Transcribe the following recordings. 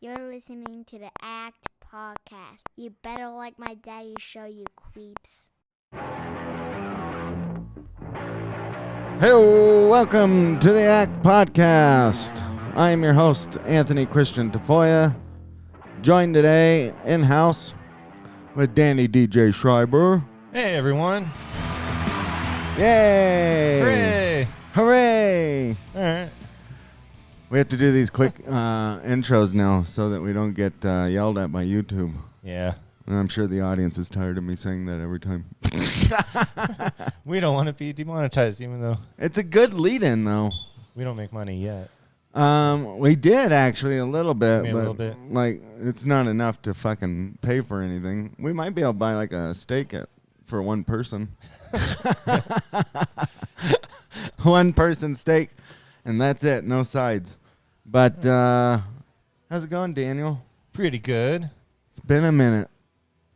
You're listening to the ACT podcast. You better like my daddy's show, you creeps. Hey, welcome to the ACT podcast. I am your host, Anthony Christian Tafoya, joined today in-house with Danny DJ Schreiber. Hey, everyone. Yay! Hooray! Hooray! All right. We have to do these quick intros now so that we don't get yelled at by YouTube. Yeah. And I'm sure the audience is tired of me saying that every time. We don't want to be demonetized, even though It's a good lead-in, though. we don't make money yet. We did actually a little bit, Maybe but a little bit. like it's not enough to fucking pay for anything. We might be able to buy like a steak for one person. One person steak, and that's it. No sides. But how's it going, Daniel? Pretty good. It's been a minute.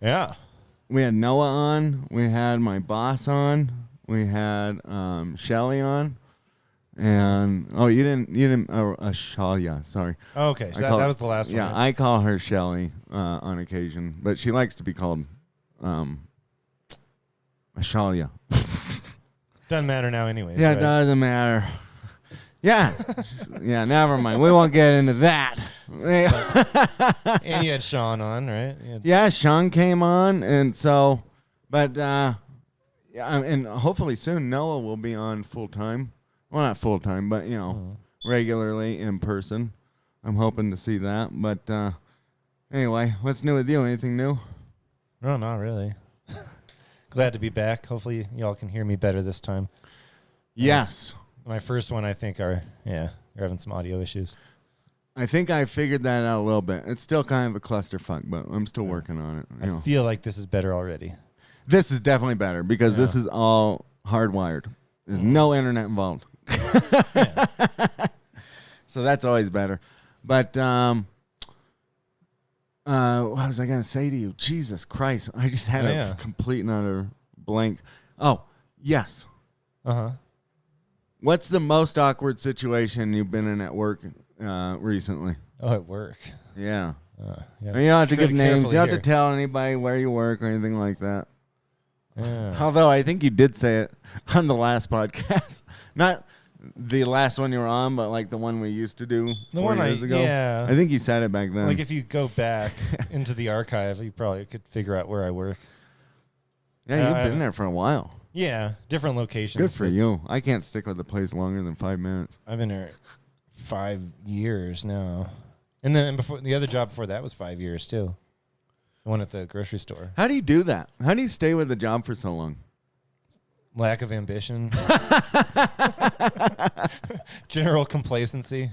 Yeah. We had Noah on. We had my boss on. We had Shelly on. And you didn't Shalia, sorry. Oh, okay. So that was the last one. Yeah, I call her Shelly on occasion, but she likes to be called Shalia. Doesn't matter now, anyways. Yeah, right? it doesn't matter. Yeah, yeah. Never mind. We won't get into that. And you had Sean on, right? Yeah, Sean came on, and so, but yeah, and hopefully soon Noah will be on full time. Well, not full time, but regularly in person. I'm hoping to see that. But anyway, what's new with you? Anything new? No, not really. Glad to be back. Hopefully, y'all can hear me better this time. Yes. My first one, I think, you're having some audio issues. I think I figured that out a little bit. It's still kind of a clusterfuck, but I'm still working on it. I feel like this is better already. This is definitely better because this is all hardwired. There's no internet involved. So that's always better. But what was I going to say to you? Jesus Christ. I just had a complete and utter blank. Oh, yes. Uh-huh. What's the most awkward situation you've been in at work recently? Oh, at work. Yeah. Yeah. And you don't have to give names. You don't have here. to tell anybody where you work or anything like that. Yeah. Although I think you did say it on the last podcast. Not the last one you were on, but like the one we used to do 4 years ago. Yeah. I think you said it back then. Like if you go back into the archive, you probably could figure out where I work. Yeah, you've been there for a while. Yeah, different locations. Good for you. I can't stick with the place longer than 5 minutes. I've been there 5 years now. And then before the other job before that was 5 years too. The one at the grocery store. How do you do that? How do you stay with the job for so long? Lack of ambition. General complacency.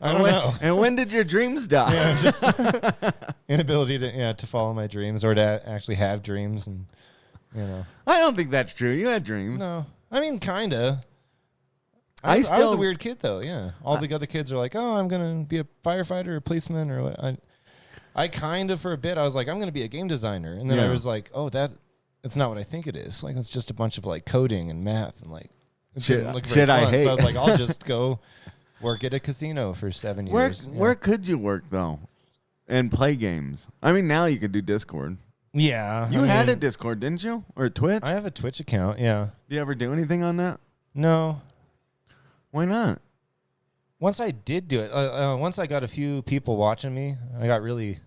I don't know. And when did your dreams die? Yeah, just inability to follow my dreams or to actually have dreams, and I don't think that's true. You had dreams. No, I mean kinda. I was a weird kid though. Yeah, all the other kids are like, "Oh, I'm gonna be a firefighter or a policeman," or what. I kind of for a bit I was like, "I'm gonna be a game designer," and then I was like, "Oh, that's not what I think it is. Like it's just a bunch of like coding and math and like shit fun. I hate." So I was like, "I'll just go." Work at a casino for 7 years. Where could you work, though, and play games? I mean, now you could do Discord. Yeah. You had a Discord, didn't you? Or Twitch? I have a Twitch account, yeah. Do you ever do anything on that? No. Why not? Once I did do it, once I got a few people watching me, I got really,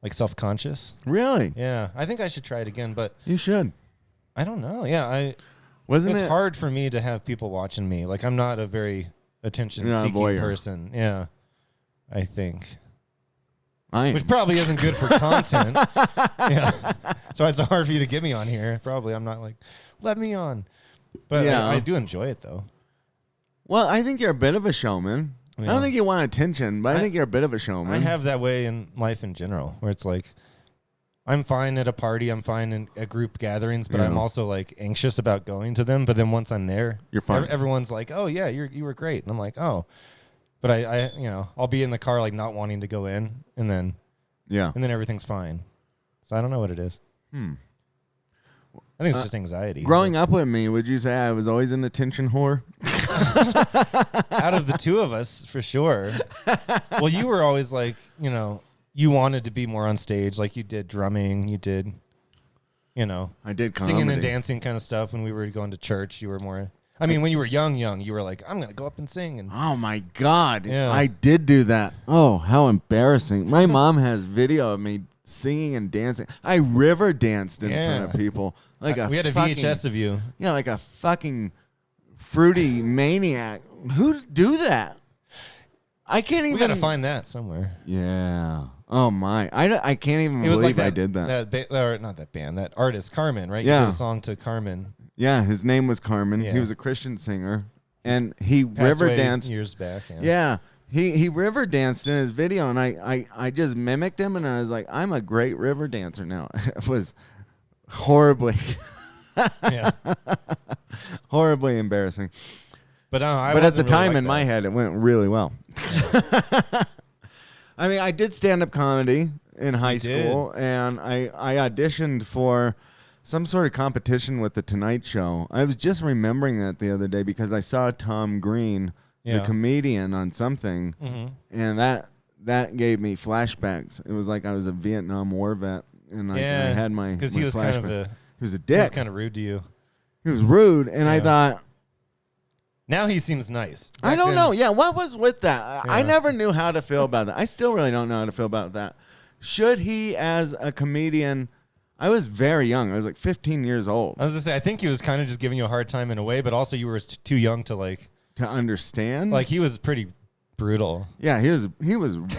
self-conscious. Really? Yeah. I think I should try it again, but... You should. I don't know. Yeah, It's hard for me to have people watching me. Like, I'm not a very... attention-seeking person. Yeah, I think. Which probably isn't good for content. Yeah. So it's hard for you to get me on here. Probably I'm not like, let me on. But I do enjoy it, though. Well, I think you're a bit of a showman. Yeah. I don't think you want attention, but I think you're a bit of a showman. I have that way in life in general, where it's like, I'm fine at a party, I'm fine at group gatherings, but I'm also like anxious about going to them. But then once I'm there, you're fine. Everyone's like, "Oh yeah, you were great," and I'm like, "Oh," but I I'll be in the car like not wanting to go in, and then everything's fine. So I don't know what it is. I think it's just anxiety. Growing up with me, would you say I was always an attention whore? Out of the two of us, for sure. Well, you were always like, you wanted to be more on stage. Like you did drumming, you did, I did comedy. Singing and dancing kind of stuff. When we were going to church, you were more. I mean, when you were young, you were like, I'm going to go up and sing. And oh, my God. Yeah. I did do that. Oh, how embarrassing. My mom has video of me singing and dancing. I river danced in front of people. We had a VHS of you. Yeah, like a fucking fruity maniac. Who'd do that? I can't even. We got to find that somewhere. Yeah. Oh, my. I can't even believe I did that. Not that band, that artist, Carmen, right? Yeah. You did a song to Carmen. Yeah, his name was Carmen. Yeah. He was a Christian singer. And he Passed river away danced. years back. Yeah. He river danced in his video, and I just mimicked him, and I was like, I'm a great river dancer now. It was horribly, horribly embarrassing. But at the time in my head, it went really well. Yeah. I mean, I did stand-up comedy in high school, and I auditioned for some sort of competition with The Tonight Show. I was just remembering that the other day because I saw Tom Green, the comedian, on something, and that gave me flashbacks. It was like I was a Vietnam War vet, and I had my because he was flashback. kind of he was a dick. He was kind of rude to you. He was rude, and I thought. Now he seems nice. I don't know. Yeah, what was with that? I never knew how to feel about that. I still really don't know how to feel about that. Should he, as a comedian, I was very young. I was like 15 years old. I was going to say, I think he was kind of just giving you a hard time in a way, but also you were too young to to understand. Like he was pretty brutal. Yeah, he was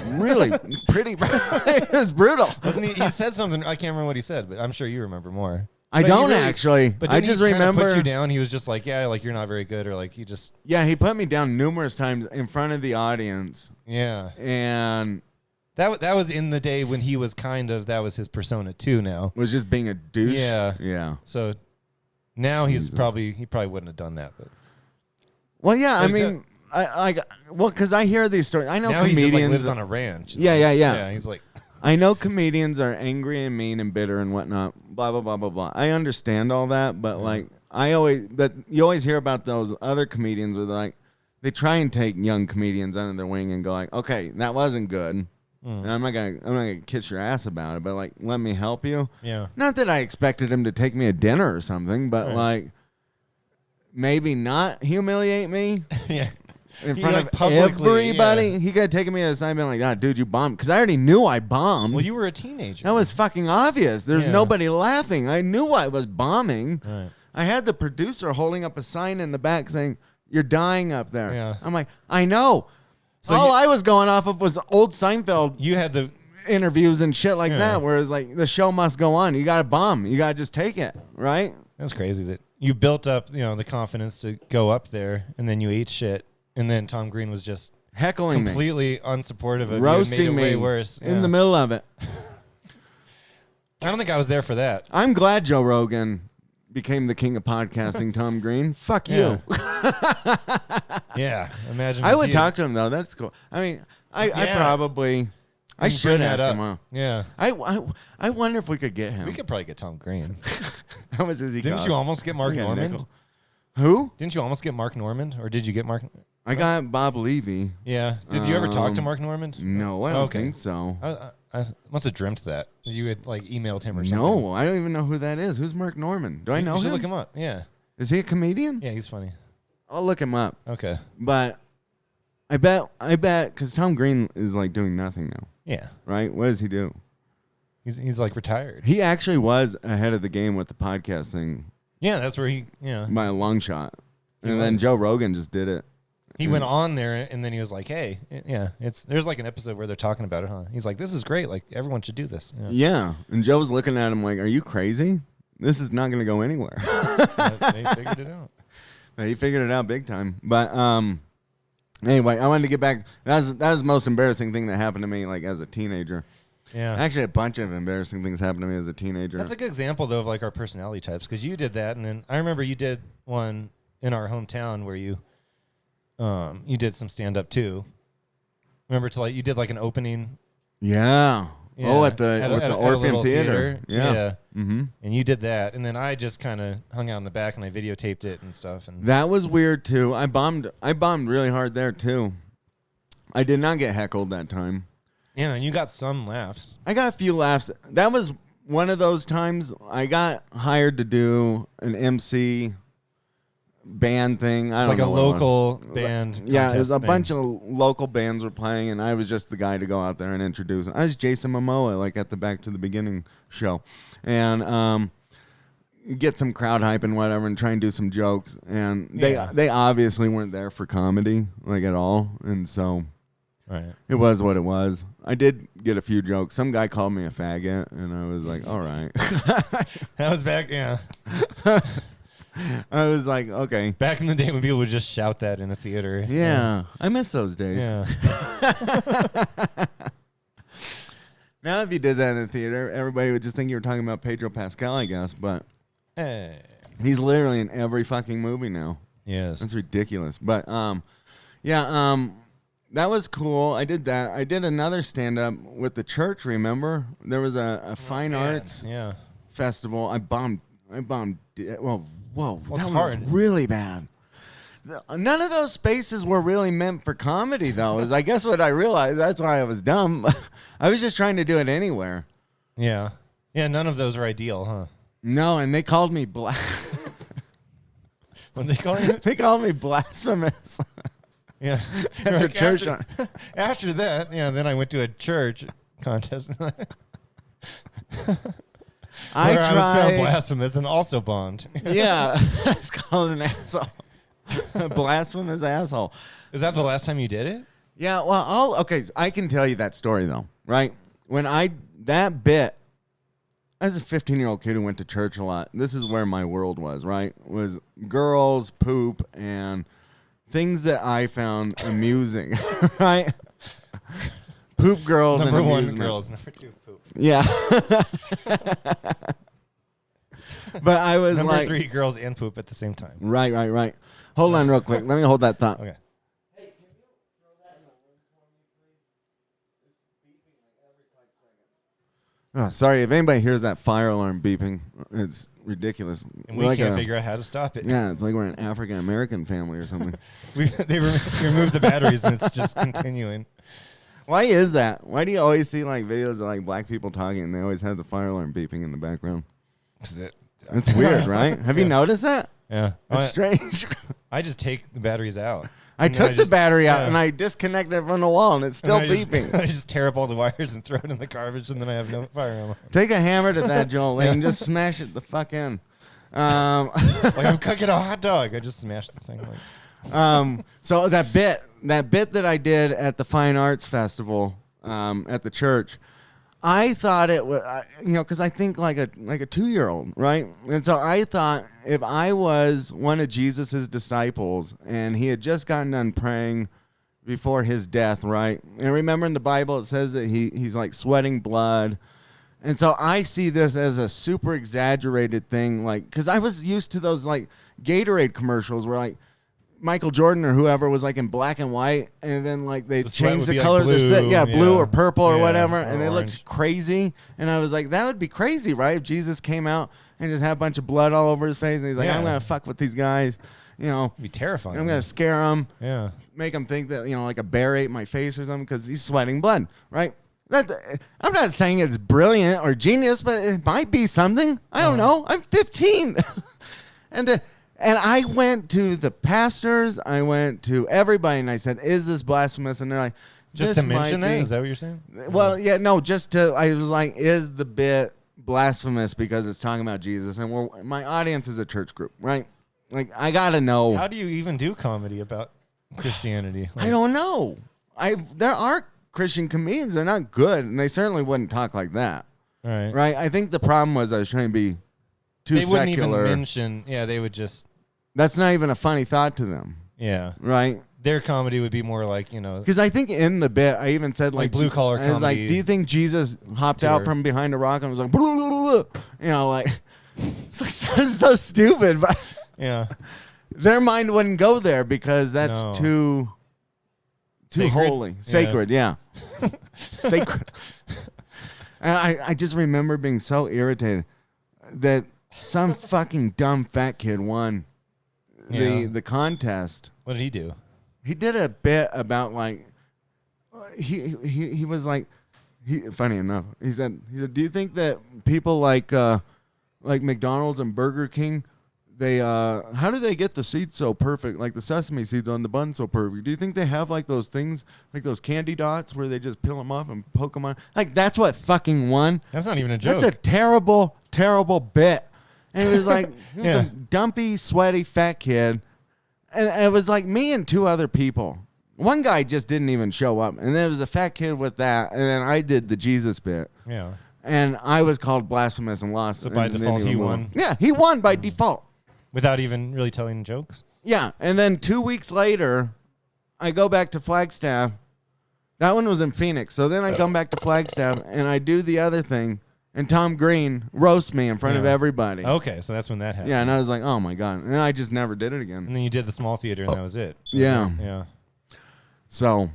really pretty. He was brutal. Wasn't he? He said something. I can't remember what he said, but I'm sure you remember more. I don't actually. But I just remember put you down. He was just like, like you're not very good, or like he just. Yeah, he put me down numerous times in front of the audience. Yeah, and that was in the day when he was that was his persona too. Now was just being a douche. Yeah. So now he probably wouldn't have done that, but. Well, yeah, I mean, because I hear these stories. I know now comedians he just lives on a ranch. Yeah. Yeah, he's like. I know comedians are angry and mean and bitter and whatnot, blah, blah, blah, blah, blah. I understand all that, but you always hear about those other comedians where they try and take young comedians under their wing and go like, okay, that wasn't good. And I'm not gonna kiss your ass about it, but let me help you. Yeah. Not that I expected him to take me to dinner or something, but maybe not humiliate me. Yeah. In front of everybody, he could have taken me aside and been like, dude, you bombed. Because I already knew I bombed. Well, you were a teenager. That was fucking obvious. There's nobody laughing. I knew I was bombing. Right. I had the producer holding up a sign in the back saying, you're dying up there. Yeah. I'm like, I know. So I was going off of was old Seinfeld. You had the interviews and shit like that, where it's like, the show must go on. You got to bomb. You got to just take it, right? That's crazy that you built up, the confidence to go up there, and then you ate shit. And then Tom Green was just heckling completely unsupportive of roasting you and made it me way worse. In the middle of it. I don't think I was there for that. I'm glad Joe Rogan became the king of podcasting, Tom Green. Fuck you. Yeah, imagine. I would talk to him, though. That's cool. I mean, I probably... I should ask him out. Yeah. I wonder if we could get him. We could probably get Tom Green. How much does he cost? Didn't you almost get Mark Normand? Who? Didn't you almost get Mark Normand? Or did you get Mark... I got Bob Levy. Yeah. Did you ever talk to Mark Normand? No, I don't think so. I must have dreamt that. You had emailed him or something. No, I don't even know who that is. Who's Mark Normand? Do I know him? You should look him up. Yeah. Is he a comedian? Yeah, he's funny. I'll look him up. Okay. But I bet, because Tom Green is doing nothing now. Yeah. Right? What does he do? He's retired. He actually was ahead of the game with the podcast thing. Yeah, that's where he, by a long shot. And then Joe Rogan just did it. He went on there, and then he was like, hey, there's an episode where they're talking about it, huh? He's like, this is great. Everyone should do this. Yeah. And Joe was looking at him like, are you crazy? This is not going to go anywhere. They figured it out. But he figured it out big time. But anyway, I wanted to get back. That was the most embarrassing thing that happened to me as a teenager. Yeah. Actually, a bunch of embarrassing things happened to me as a teenager. That's a good example, though, of our personality types, because you did that, and then I remember you did one in our hometown where you did some stand-up, too. Remember you did an opening? Yeah. Yeah. Oh, at the Orpheum Theater. Yeah. Mm-hmm. And you did that, and then I just kind of hung out in the back and I videotaped it and stuff. And that was weird too. I bombed really hard there too. I did not get heckled that time. Yeah, and you got some laughs. I got a few laughs. That was one of those times I got hired to do an MC band thing. I don't know. Like a local band. Yeah, it was a bunch of local bands were playing, and I was just the guy to go out there and introduce them. I was Jason Momoa, like at the Back to the Beginning show. And get some crowd hype and whatever and try and do some jokes. And they obviously weren't there for comedy, like at all. And so it was what it was. I did get a few jokes. Some guy called me a faggot, and I was like, all right. That was back, yeah. I was like, okay. Back in the day when people would just shout that in a theater. Yeah. I miss those days. Yeah. Now, if you did that in a theater, everybody would just think you were talking about Pedro Pascal, I guess. But he's literally in every fucking movie now. Yes. That's ridiculous. But, that was cool. I did that. I did another stand-up with the church, remember? There was a fine arts festival. I bombed. Well, whoa. That was really bad. None of those spaces were really meant for comedy, though, is I guess what I realized. That's why I was dumb. I was just trying to do it anywhere. Yeah. Yeah, none of those are ideal, huh? No, and they called me What they call you? They called me blasphemous. Yeah. At the church. After that, then I went to a church contest. I was found blasphemous and also bombed. Yeah. I was called an asshole. A blasphemous asshole. Is that the last time you did it? Yeah, well, okay, so I can tell you that story, though, right? I was a 15-year-old kid who went to church a lot. This is where my world was, right? Was girls, poop, and things that I found amusing, right? Poop girls number and one, amusement. girls. Number two, poop. Yeah. But I was number three, girls and poop at the same time. Right. Hold on real quick. Let me hold that thought. Okay. Hey, can you throw that in the room for me, please? It's beeping like every 5 seconds. Oh, sorry. If anybody hears that fire alarm beeping, it's ridiculous. And we can't figure out how to stop it. Yeah, it's like we're an African-American family or something. They removed the batteries and it's just continuing. Why is that? Why do you always see like videos of like black people talking and they always have the fire alarm beeping in the background? It's weird, right? Have you noticed that? Yeah. It's strange. I just take the batteries out. I took the battery out and I disconnected it from the wall and it's still beeping. I just tear up all the wires and throw it in the garbage and then I have no fire alarm. Take a hammer to that, Joel, and just smash it the fuck in. It's like I'm cooking a hot dog. I just smashed the thing. So that bit that I did at the Fine Arts Festival at the church, I thought it was, because I think like a 2-year-old, right? And so I thought if I was one of Jesus's disciples and he had just gotten done praying before his death, right? And remember in the Bible it says that he's like sweating blood. And so I see this as a super exaggerated thing, like, because I was used to those like Gatorade commercials where like Michael Jordan or whoever was like in black and white, and then like they changed the color of the set, blue or purple or whatever, and they looked crazy. And I was like, that would be crazy, right? If Jesus came out and just had a bunch of blood all over his face, and he's like, I'm gonna fuck with these guys, it'd be terrifying. I'm gonna scare them, make them think that like a bear ate my face or something because he's sweating blood, right? I'm not saying it's brilliant or genius, but it might be something. I don't know. I'm 15. And I went to the pastors. I went to everybody, and I said, is this blasphemous? And they're like, just to mention that? Is that what you're saying? Well, yeah, no, I was like, is the bit blasphemous because it's talking about Jesus? And my audience is a church group, right? Like, I got to know. How do you even do comedy about Christianity? I don't know. There are Christian comedians. They're not good, and they certainly wouldn't talk like that. Right? I think the problem was I was trying to be too secular. They wouldn't even mention, they would just... That's not even a funny thought to them. Yeah. Right? Their comedy would be more like, Because I think in the bit, I even said like blue-collar comedy. I was like, do you think Jesus hopped out from behind a rock and was like, blah, blah, blah, like, it's like so stupid. But their mind wouldn't go there because that's too sacred? holy. Sacred, yeah. Sacred. And I just remember being so irritated that some fucking dumb fat kid won the contest. What did he do? He did a bit about like he was like funny enough. He said, do you think that people like McDonald's and Burger King, they how do they get the seeds so perfect, like the sesame seeds on the bun so perfect? Do you think they have like those things, like those candy dots where they just peel them off and poke them on? Like that's what fucking won. That's not even a joke. That's a terrible, terrible bit. And it was like he was a dumpy, sweaty, fat kid. And it was like me and two other people. One guy just didn't even show up. And then it was the fat kid with that. And then I did the Jesus bit. Yeah. And I was called blasphemous and lost. So by default, he won? Yeah, he won by default. Without even really telling jokes? Yeah. And then 2 weeks later, I go back to Flagstaff. That one was in Phoenix. So then I come back to Flagstaff and I do the other thing. And Tom Green roasts me in front of everybody. Okay, so that's when that happened. Yeah, and I was like, oh, my God. And I just never did it again. And then you did the small theater, and that was it. Yeah. Yeah. So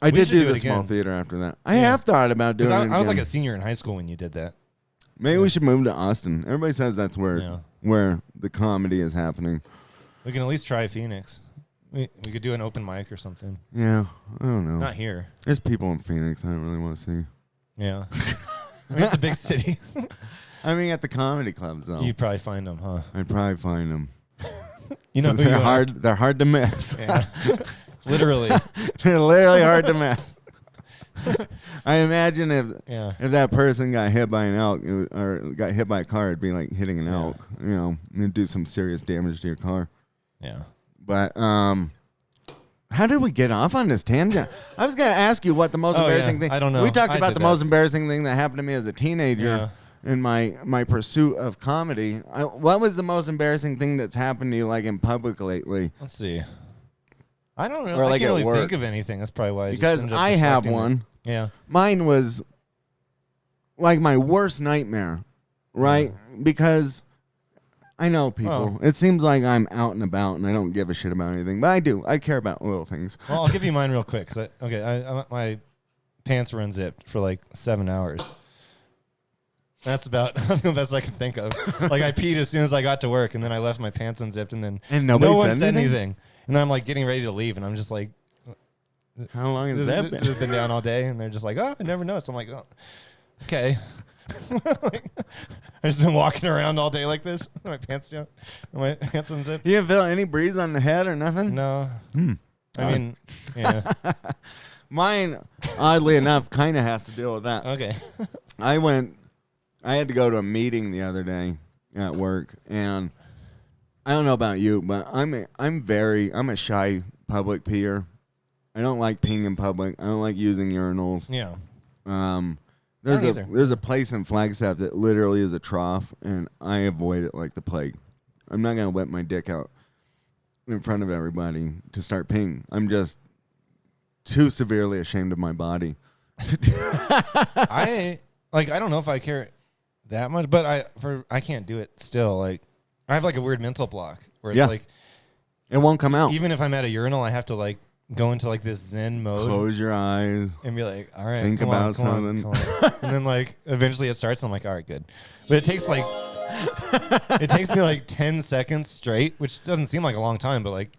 I did do the small theater after that. I have thought about doing it again. I was like a senior in high school when you did that. Maybe we should move to Austin. Everybody says that's where the comedy is happening. We can at least try Phoenix. We could do an open mic or something. Yeah, I don't know. Not here. There's people in Phoenix I don't really want to see. Yeah. I mean, it's a big city. I mean, at the comedy clubs, though. You'd probably find them, huh? I'd probably find them. You know, they're hard. They're hard to miss. Yeah. Literally. They're literally hard to miss. I imagine if that person got hit by an elk or got hit by a car, it'd be like hitting an elk. You know, and do some serious damage to your car. Yeah. But how did we get off on this tangent? I was going to ask you what the most embarrassing thing. I don't know. We talked about the most embarrassing thing that happened to me as a teenager in my pursuit of comedy. What was the most embarrassing thing that's happened to you, like in public lately? Let's see. I don't know. Or like I can't really work. think of anything. That's probably why. Because I have one. Yeah. Mine was like my worst nightmare, right? Because I know people. It seems like I'm out and about and I don't give a shit about anything, but I do. I care about little things. Well, I'll give you mine real quick. My pants were unzipped for like 7 hours. That's about the best I can think of. Like I peed as soon as I got to work, and then I left my pants unzipped, and then no one said anything. And then I'm like getting ready to leave, and I'm just like, "How long has that been?" It's been down all day, and they're just like, "Oh, I never noticed." I'm like, "Oh, okay." I've just been walking around all day like this, my pants down, my pants unzipped. You didn't feel any breeze on the head or nothing? No. I mean, yeah. Mine, oddly enough, kind of has to deal with that. Okay. I had to go to a meeting the other day at work, and I don't know about you, but I'm a shy public peer. I don't like peeing in public. I don't like using urinals. Yeah. There's a place in Flagstaff that literally is a trough, and I avoid it like the plague. I'm not gonna wet my dick out in front of everybody to start peeing. I'm just too severely ashamed of my body. I don't know if I care that much, but I can't do it still. Like I have like a weird mental block where it's like it won't come out. Even if I'm at a urinal, I have to like go into like this Zen mode. Close your eyes and be like, all right, think about something. And then like eventually it starts. And I'm like, all right, good. But it takes me like 10 seconds straight, which doesn't seem like a long time, but like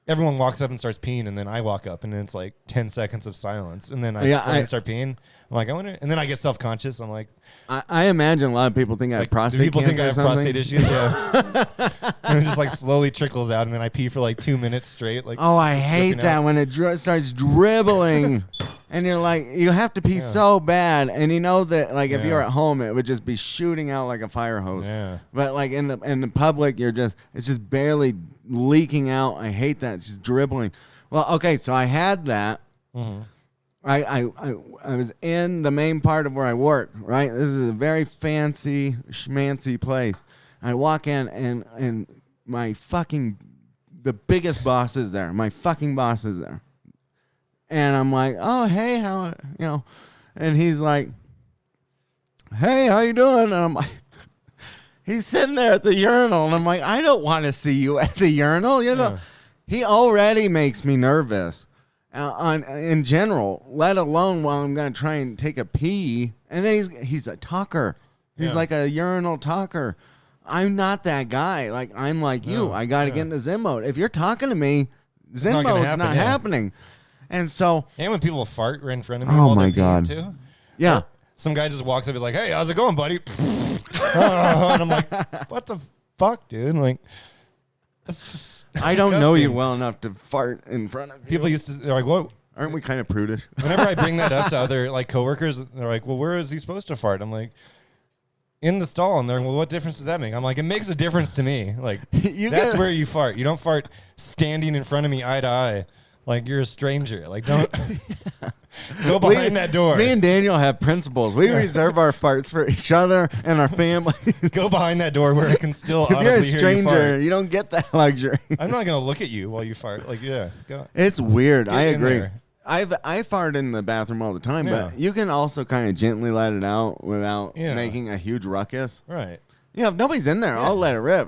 everyone walks up and starts peeing, and then I walk up, and then it's like 10 seconds of silence, and then I start peeing. I'm like, I wonder, and then I get self-conscious. I'm like, I imagine a lot of people think I have prostate cancer. People think I have prostate issues, yeah. And it just like slowly trickles out, and then I pee for like 2 minutes straight. Like, oh, I hate that when it starts dribbling, and you're like, you have to pee so bad, and you know that like if you're at home, it would just be shooting out like a fire hose. Yeah. But like in the public, it's just barely leaking out. I hate that. It's just dribbling. Well, okay, so I had that. Mm-hmm. I was in the main part of where I work, right? This is a very fancy, schmancy place. I walk in, and the biggest boss is there. My fucking boss is there. And I'm like, oh, hey, and he's like, hey, how you doing? And I'm like, he's sitting there at the urinal, and I'm like, I don't want to see you at the urinal. He already makes me nervous. in general, let alone while I'm going to try and take a pee. And then he's a talker. He's like a urinal talker. I'm not that guy. Like, I'm like you. I got to get into Zen mode. If you're talking to me, Zen mode's not happening. And so... And when people fart right in front of me oh while my they're God. peeing too. Yeah. Or some guy just walks up and is like, hey, how's it going, buddy? And I'm like, what the fuck, dude? Like, that's just I don't know you well enough to fart in front of you. People used to, they're like, what? Aren't we kind of prudish? Whenever I bring that up to other like coworkers, they're like, well, where is he supposed to fart? I'm like, in the stall. And they're like, well, what difference does that make? I'm like, it makes a difference to me. Like, that's where you fart. You don't fart standing in front of me eye to eye. Like, you're a stranger. Like, don't go behind that door. Me and Daniel have principles. We reserve our farts for each other and our family. Go behind that door where I can still if you're a audibly hear you fart. stranger, you don't get that luxury. I'm not going to look at you while you fart. Like, yeah, go. It's weird. Get I in agree. there. I fart in the bathroom all the time, but you can also kind of gently let it out without making a huge ruckus. Right. Yeah, if nobody's in there, I'll let it rip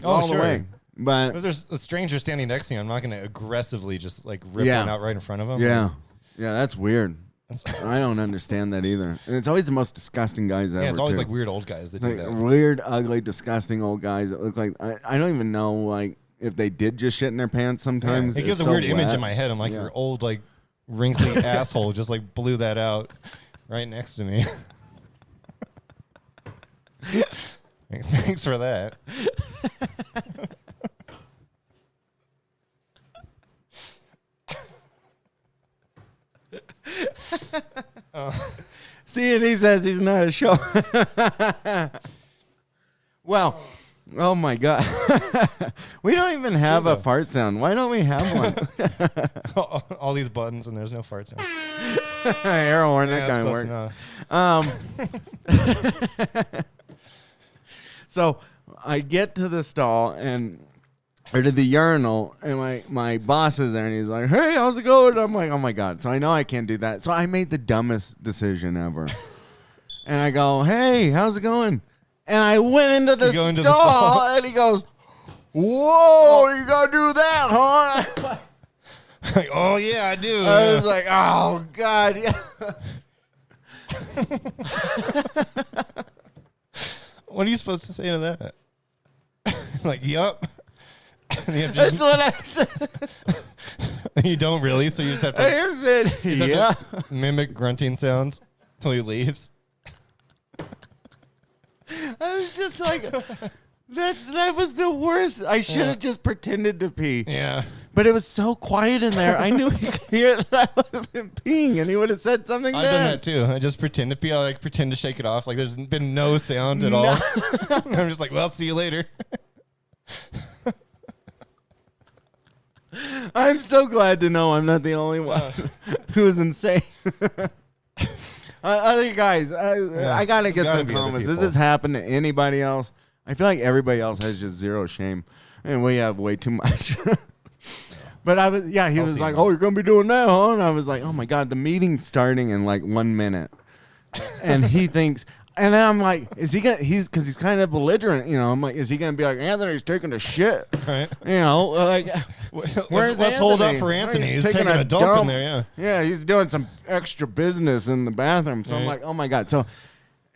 all the way. But if there's a stranger standing next to you, I'm not going to aggressively just like rip one out right in front of them. Yeah. Yeah, that's weird. I don't understand that either. And it's always the most disgusting guys ever. Yeah, it's always too. like weird old guys that do that. Weird, ugly, disgusting old guys that look like I don't even know like if they did just shit in their pants sometimes. It gives a weird image in my head. I'm like, your old like wrinkly asshole just like blew that out right next to me. Thanks for that. See, and he says he's not a show. Well, oh my God. We don't even have a fart sound. Why don't we have one? All these buttons and there's no fart sound. Air horn, that kind of work. So I get to the stall or to the urinal, and my boss is there, and he's like, hey, how's it going? I'm like, oh my God. So I know I can't do that. So I made the dumbest decision ever. And I go, hey, how's it going? And I went into the stall, and he goes, whoa, you gotta do that, huh? Like, oh yeah, I do. I was like, oh God, yeah. What are you supposed to say to that? Like, yup. That's what I said. You don't really, so you just have to, have to mimic grunting sounds until he leaves. I was just like, that was the worst. I should have just pretended to pee. Yeah. But it was so quiet in there. I knew he could hear that I wasn't peeing, and he would have said something. I've done that too. I just pretend to pee. I like pretend to shake it off. Like there's been no sound at all. I'm just like, well, see you later. I'm so glad to know I'm not the only one who is insane. Other guys, I gotta get some comments. Does this happen to anybody else? I feel like everybody else has just zero shame, and we have way too much. But I was, he was like, "Oh, you're gonna be doing that, huh?" And I was like, "Oh my God, the meeting's starting in like 1 minute," and he thinks. And then I'm like, is he gonna? Because he's kind of belligerent, you know. I'm like, is he gonna be like, Anthony's taking a shit? Right. You know, like, let's hold up for Anthony. He's taking a dump in there. Yeah. Yeah, he's doing some extra business in the bathroom. So I'm like, oh my God. So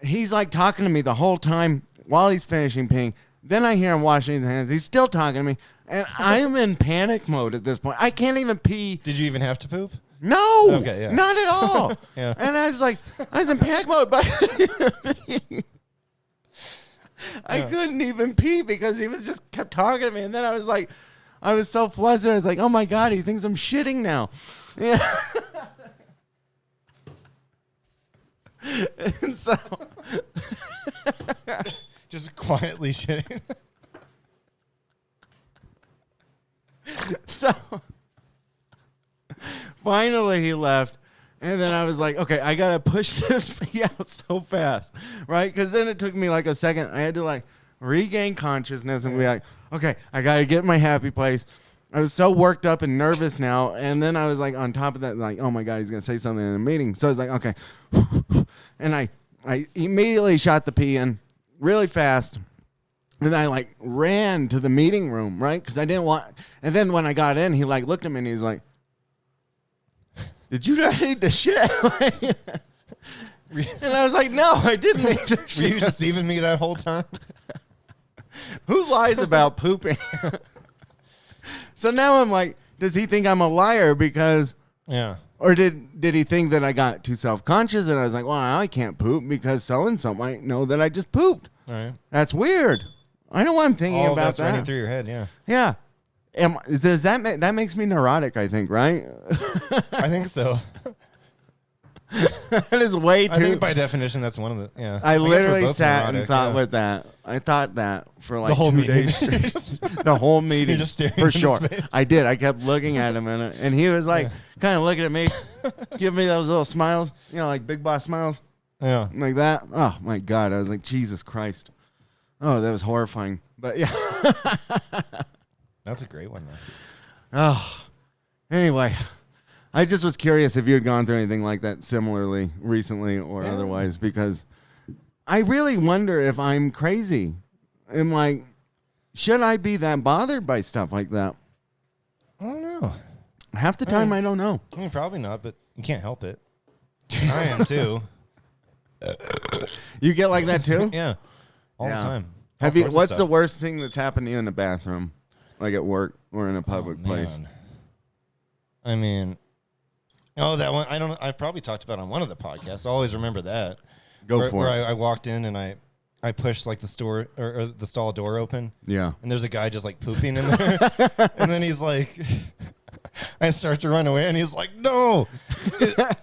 he's like talking to me the whole time while he's finishing peeing. Then I hear him washing his hands. He's still talking to me, and I'm in panic mode at this point. I can't even pee. Did you even have to poop? No, okay, not at all. Yeah. And I was like, I was in panic mode, but I couldn't even pee because he was just kept talking to me. And then I was like, I was so flustered. I was like, oh my God, he thinks I'm shitting now. Yeah. And so, just quietly shitting. So. Finally, he left, and then I was like, okay, I got to push this pee out so fast, right? Because then it took me like a second. I had to like regain consciousness and be like, okay, I got to get my happy place. I was so worked up and nervous now, and then I was like on top of that, like, oh my God, he's going to say something in a meeting. So I was like, okay. And I immediately shot the pee in really fast. And I like ran to the meeting room, right? Because I didn't want, and then when I got in, he like looked at me and he's like, did you not need the shit? And I was like, no, I didn't need the shit. Were you deceiving me that whole time? Who lies about pooping? So now I'm like, does he think I'm a liar because... Yeah. Or did he think that I got too self-conscious and I was like, well, I can't poop because so-and-so might know that I just pooped. All right. That's weird. I know what I'm thinking about that's that. running through your head, yeah. Yeah. Does that makes me neurotic, I think, right? I think so. That is way too... I think by definition, that's one of the... Yeah. I literally sat neurotic, and thought with that. I thought that for like the whole 2 days straight. The whole meeting. You're just staring for into sure. space. I did. I kept looking at him and he was like kind of looking at me, giving me those little smiles, like big boss smiles. Yeah. Like that. Oh my God. I was like, Jesus Christ. Oh, that was horrifying. But yeah. That's a great one, though. Oh. Anyway. I just was curious if you had gone through anything like that similarly recently or otherwise, because I really wonder if I'm crazy. I'm like, should I be that bothered by stuff like that? I don't know. Half the time, I don't know. I mean, probably not, but you can't help it. I am too. You get like that too? Yeah. All the time. What's the worst thing that's happened to you in the bathroom, like at work or in a public place? I mean... Oh, that one. I don't know. I probably talked about it on one of the podcasts. I always remember that. Where I walked in and I pushed like the store or the stall door open. Yeah. And there's a guy just like pooping in there. And then he's like, I start to run away and he's like, no.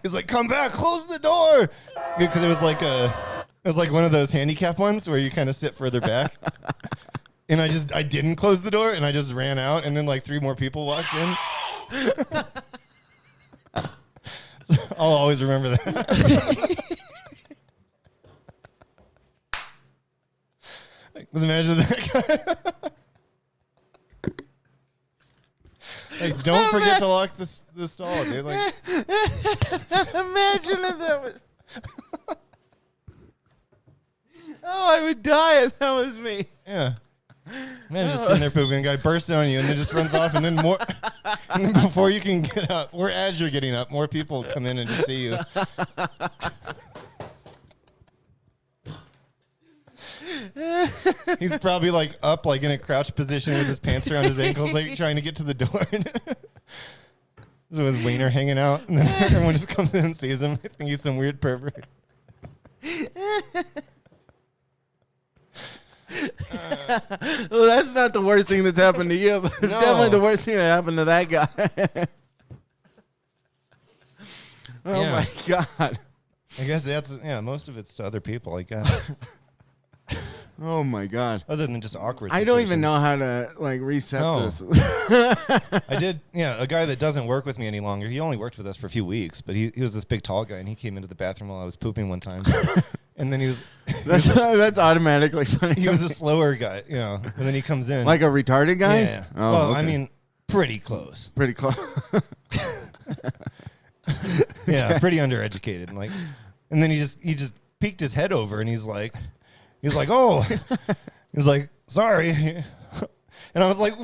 He's like, come back, close the door. Because it was like one of those handicap ones where you kind of sit further back. And I didn't close the door and I just ran out and then like 3 more people walked in. I'll always remember that. Just imagine that guy. Like, don't forget to lock the stall, dude. Like, imagine if that was. Oh, I would die if that was me. Yeah. Man, just sitting there pooping, guy bursts on you and then just runs off, and then more. And then before you can get up, or as you're getting up, more people come in and just see you. He's probably like up, like in a crouched position with his pants around his ankles, like trying to get to the door. With his wiener hanging out, and then everyone just comes in and sees him. They think he's some weird pervert. Well, that's not the worst thing that's happened to you, but it's definitely the worst thing that happened to that guy. Oh my God. I guess that's, most of it's to other people, I guess. Oh my God. Other than just awkward I don't even know how to like reset this. I did, a guy that doesn't work with me any longer. He only worked with us for a few weeks, but he was this big tall guy, and he came into the bathroom while I was pooping one time. And then he was... That's automatically funny. He was a slower guy, and then he comes in. Like a retarded guy? Yeah. Oh, well, okay. I mean, pretty close. Pretty close. Yeah, pretty undereducated. And then he just peeked his head over, and he's like, oh. He's like, sorry. And I was like,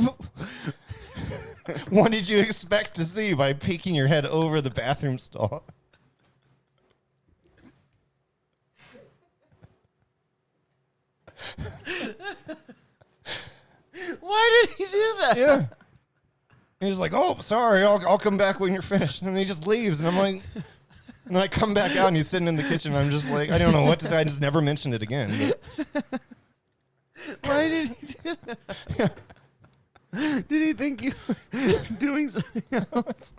what did you expect to see by peeking your head over the bathroom stall? Why did he do that? Yeah. He was like, oh, sorry, I'll come back when you're finished. And then he just leaves. And I'm like, and then I come back out and he's sitting in the kitchen. I'm just like, I don't know what to say. I just never mentioned it again. Why did he do that? Yeah. Did he think you were doing something else?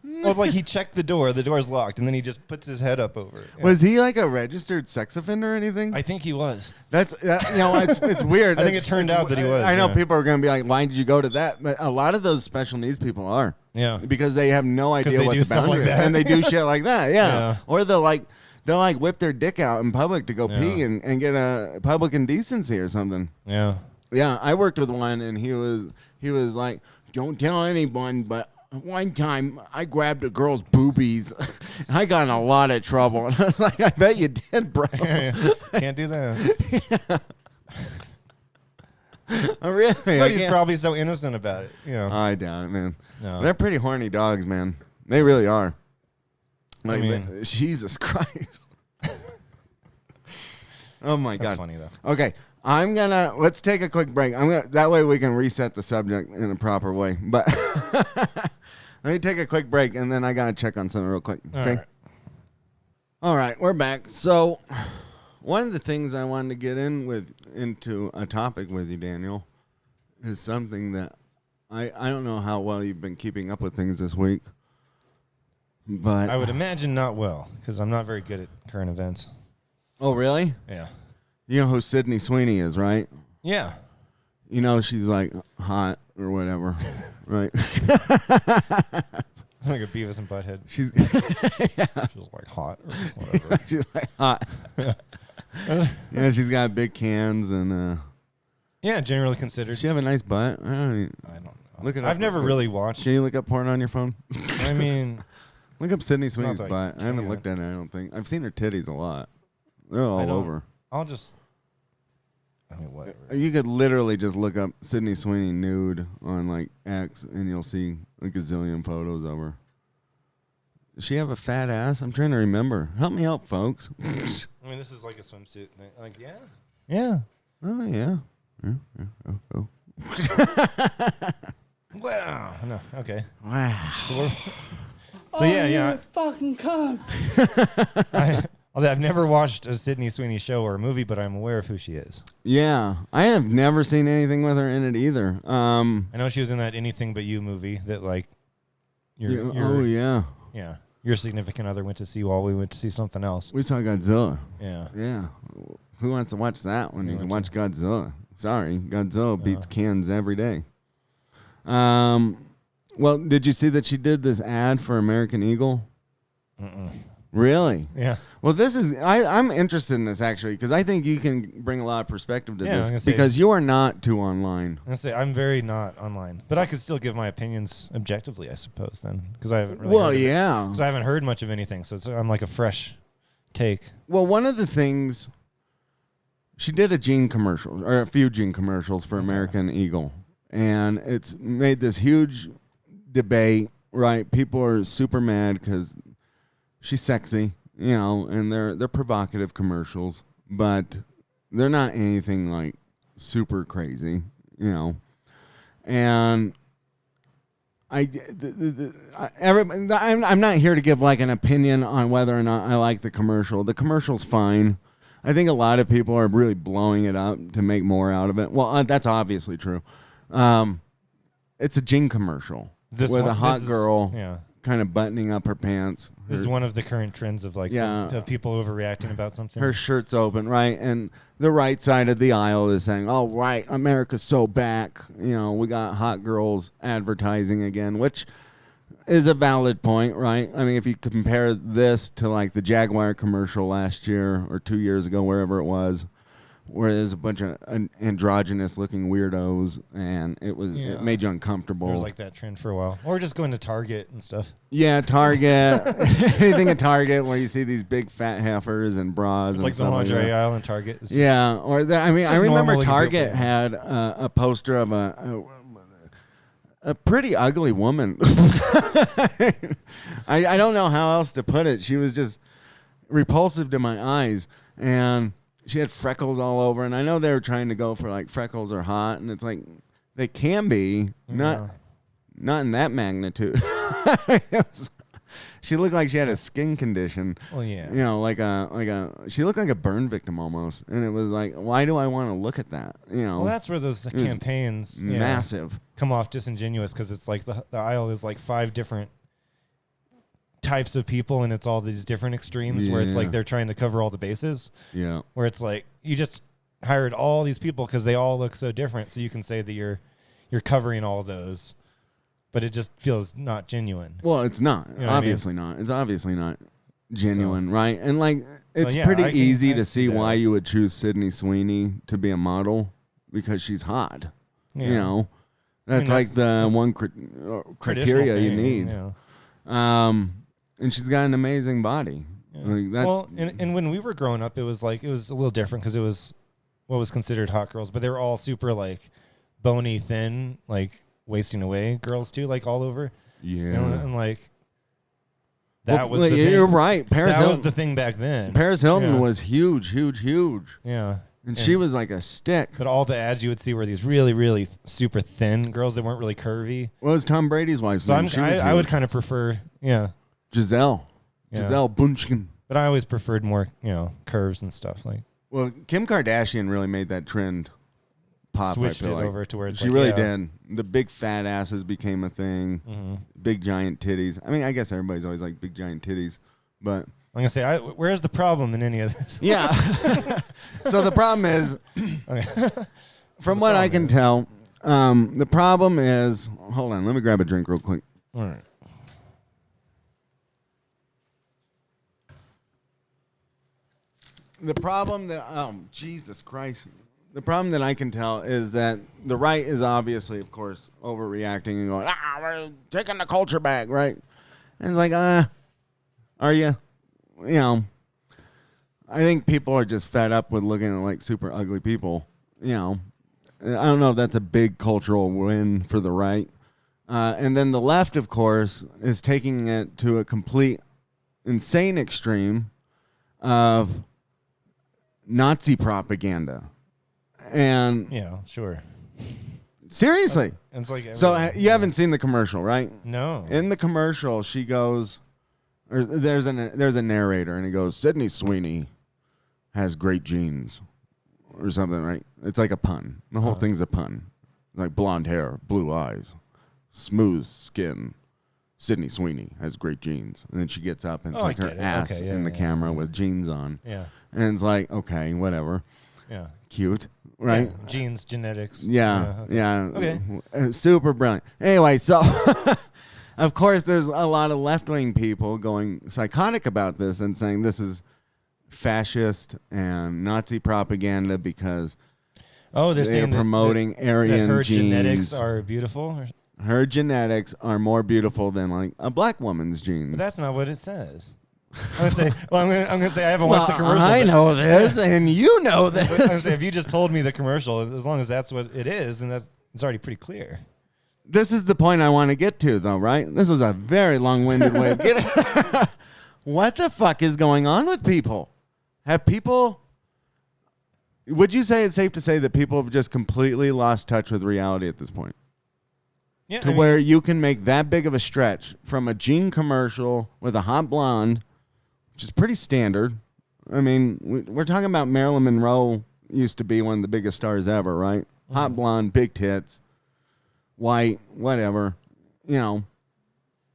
Well, it's like he checked the door's locked, and then he just puts his head up over it. Yeah. Was he like a registered sex offender or anything? I think he was. It's weird. I think it turned out that he was. I know people are going to be like, why did you go to that? But a lot of those special needs people are. Yeah. Because they have no idea what the boundary is. And they do shit like that. Yeah. Or they'll whip their dick out in public to go pee and get a public indecency or something. Yeah. Yeah. I worked with one, and he was like, don't tell anyone, but one time I grabbed a girl's boobies. I got in a lot of trouble. And I was like, I bet you did, bro. Can't do that. Oh, really? But he's probably so innocent about it. You know. I doubt it, man. No. They're pretty horny dogs, man. They really are. Like, I mean, Jesus Christ. Oh my God. That's funny though. Okay, let's take a quick break. That way we can reset the subject in a proper way. But let me take a quick break, and then I gotta check on something real quick. Okay. All right, we're back. So, one of the things I wanted to get into a topic with you, Daniel, is something that I don't know how well you've been keeping up with things this week, but I would imagine not well, because I'm not very good at current events. Oh, really? Yeah. You know who Sydney Sweeney is, right? Yeah. You know she's like hot or whatever, right? Like a Beavis and Butthead. She's She's like hot or whatever. she's like hot. Yeah, she's got big cans and yeah, generally considered. does she have a nice butt? I don't know. Look it up. I've never really watched. Can you look up porn on your phone? I mean, look up Sydney Sweeney's like butt. I haven't looked at it, I don't think. I've seen her titties a lot. They're all over. I'll just. I mean, whatever. You could literally just look up Sydney Sweeney nude on like X, and you'll see a gazillion photos of her. Does she have a fat ass? I'm trying to remember. Help me out, folks. I mean, this is like a swimsuit thing. Like, yeah. Yeah. Oh, yeah. Oh. Wow. No. Okay. Wow. So yeah. You fucking cunt. I've never watched a Sydney Sweeney show or a movie, but I'm aware of who she is. Yeah, I have never seen anything with her in it either. I know she was in that Anything But You movie that like. Oh yeah. Yeah. Your significant other went to see while we went to see something else. We saw Godzilla. Yeah. Yeah. Who wants to watch that when you can watch Godzilla? Sorry, Godzilla beats cans every day. Well, did you see that she did this ad for American Eagle? Really? Yeah. Well, this is I'm interested in this actually because I think you can bring a lot of perspective to this because you are not too online. I'm very not online, but I could still give my opinions objectively, I suppose. Then because I haven't really. Because I haven't heard much of anything, so I'm like a fresh take. Well, one of the things she did a Gene commercial or a few Gene commercials for American Eagle, and it's made this huge debate. Right? People are super mad because she's sexy. You know, and they're provocative commercials, but they're not anything like super crazy, you know. And I'm not here to give like an opinion on whether or not I like the commercial. The commercial's fine. I think a lot of people are really blowing it up to make more out of it. Well, that's obviously true. It's a Gene commercial with a hot girl. Yeah. Kind of buttoning up her pants. This is one of the current trends of like of people overreacting about something. Her shirt's open, right? And the right side of the aisle is saying, "Oh, right, America's so back. You know, we got hot girls advertising again," which is a valid point, right? I mean, if you compare this to like the Jaguar commercial last year or 2 years ago, wherever it was, where there's a bunch of androgynous-looking weirdos, and it made you uncomfortable. There was like that trend for a while, or just going to Target and stuff. Yeah, Target, anything at Target where you see these big fat heifers and bras. It's and like the lingerie aisle in Target. Yeah, or I remember Target had a poster of a pretty ugly woman. I don't know how else to put it. She was just repulsive to my eyes, and she had freckles all over, and I know they were trying to go for like freckles are hot, and it's like they can be, not in that magnitude. She looked like she had a skin condition. Well, yeah, you know, she looked like a burn victim almost, and it was like, why do I want to look at that? You know, well, that's where those campaigns massive come off disingenuous because it's like the aisle is like 5 different types of people, and it's all these different extremes where it's like they're trying to cover all the bases. Yeah, where it's like you just hired all these people because they all look so different, so you can say that you're covering all those, but it just feels not genuine. Well, it's not. You know obviously not. It's obviously not genuine, right? And like it's pretty easy to see why you would choose Sydney Sweeney to be a model because she's hot. Yeah. You know, that's like the one criteria you need. Yeah. And she's got an amazing body. Yeah. Like and when we were growing up, it was a little different because it was what was considered hot girls, but they were all super like bony, thin, like wasting away girls too, like all over. Yeah. And like that was the thing. You're right. That was the thing back then. Paris Hilton was huge. Yeah. And she was like a stick. But all the ads you would see were these really, really super thin girls that weren't really curvy. What was Tom Brady's wife's name? I would kind of prefer, Giselle. Yeah. Giselle Bunchkin. But I always preferred more, curves and stuff. Like, well, Kim Kardashian really made that trend pop. Switched I feel it like. over to where it's she really did. The big fat asses became a thing. Mm-hmm. Big giant titties. I mean, I guess everybody's always like big giant titties, but I'm gonna say, where's the problem in any of this? Yeah. So the problem is, from what I can tell, the problem is. Hold on, let me grab a drink real quick. All right. The problem that Jesus Christ. The problem that I can tell is that the right is obviously, of course, overreacting and going, we're taking the culture back, right? And it's like, are you? I think people are just fed up with looking at like super ugly people. I don't know if that's a big cultural win for the right. And then the left, of course, is taking it to a complete insane extreme of Nazi propaganda. And yeah, sure. Seriously. It's like so you haven't seen the commercial, right? No. In the commercial, she goes, or there's a narrator, and he goes, Sydney Sweeney has great genes, or something, right? It's like a pun. The whole thing's a pun. Like blonde hair, blue eyes, smooth skin. Sydney Sweeney has great genes. And then she gets up, and it's like her ass in the camera with jeans on. Yeah. And it's like, okay, whatever. Yeah. Cute. Right? Yeah. Genes, genetics. Yeah. Okay. Super brilliant. Anyway, so of course there's a lot of left-wing people going psychotic about this and saying this is fascist and Nazi propaganda because they're saying promoting Aryan that her genes. Genetics are beautiful. Her genetics are more beautiful than like a black woman's genes. But that's not what it says. I'm gonna say I haven't watched the commercial. I know this, and you know this. I'm gonna say if you just told me the commercial, as long as that's what it is, then it's already pretty clear. This is the point I want to get to, though, right? This was a very long-winded way of getting. What the fuck is going on with people? Have people? Would you say it's safe to say that people have just completely lost touch with reality at this point? Yeah. Where you can make that big of a stretch from a Gene commercial with a hot blonde, which is pretty standard. I mean, we're talking about Marilyn Monroe used to be one of the biggest stars ever, right? Mm-hmm. Hot blonde, big tits, white, whatever.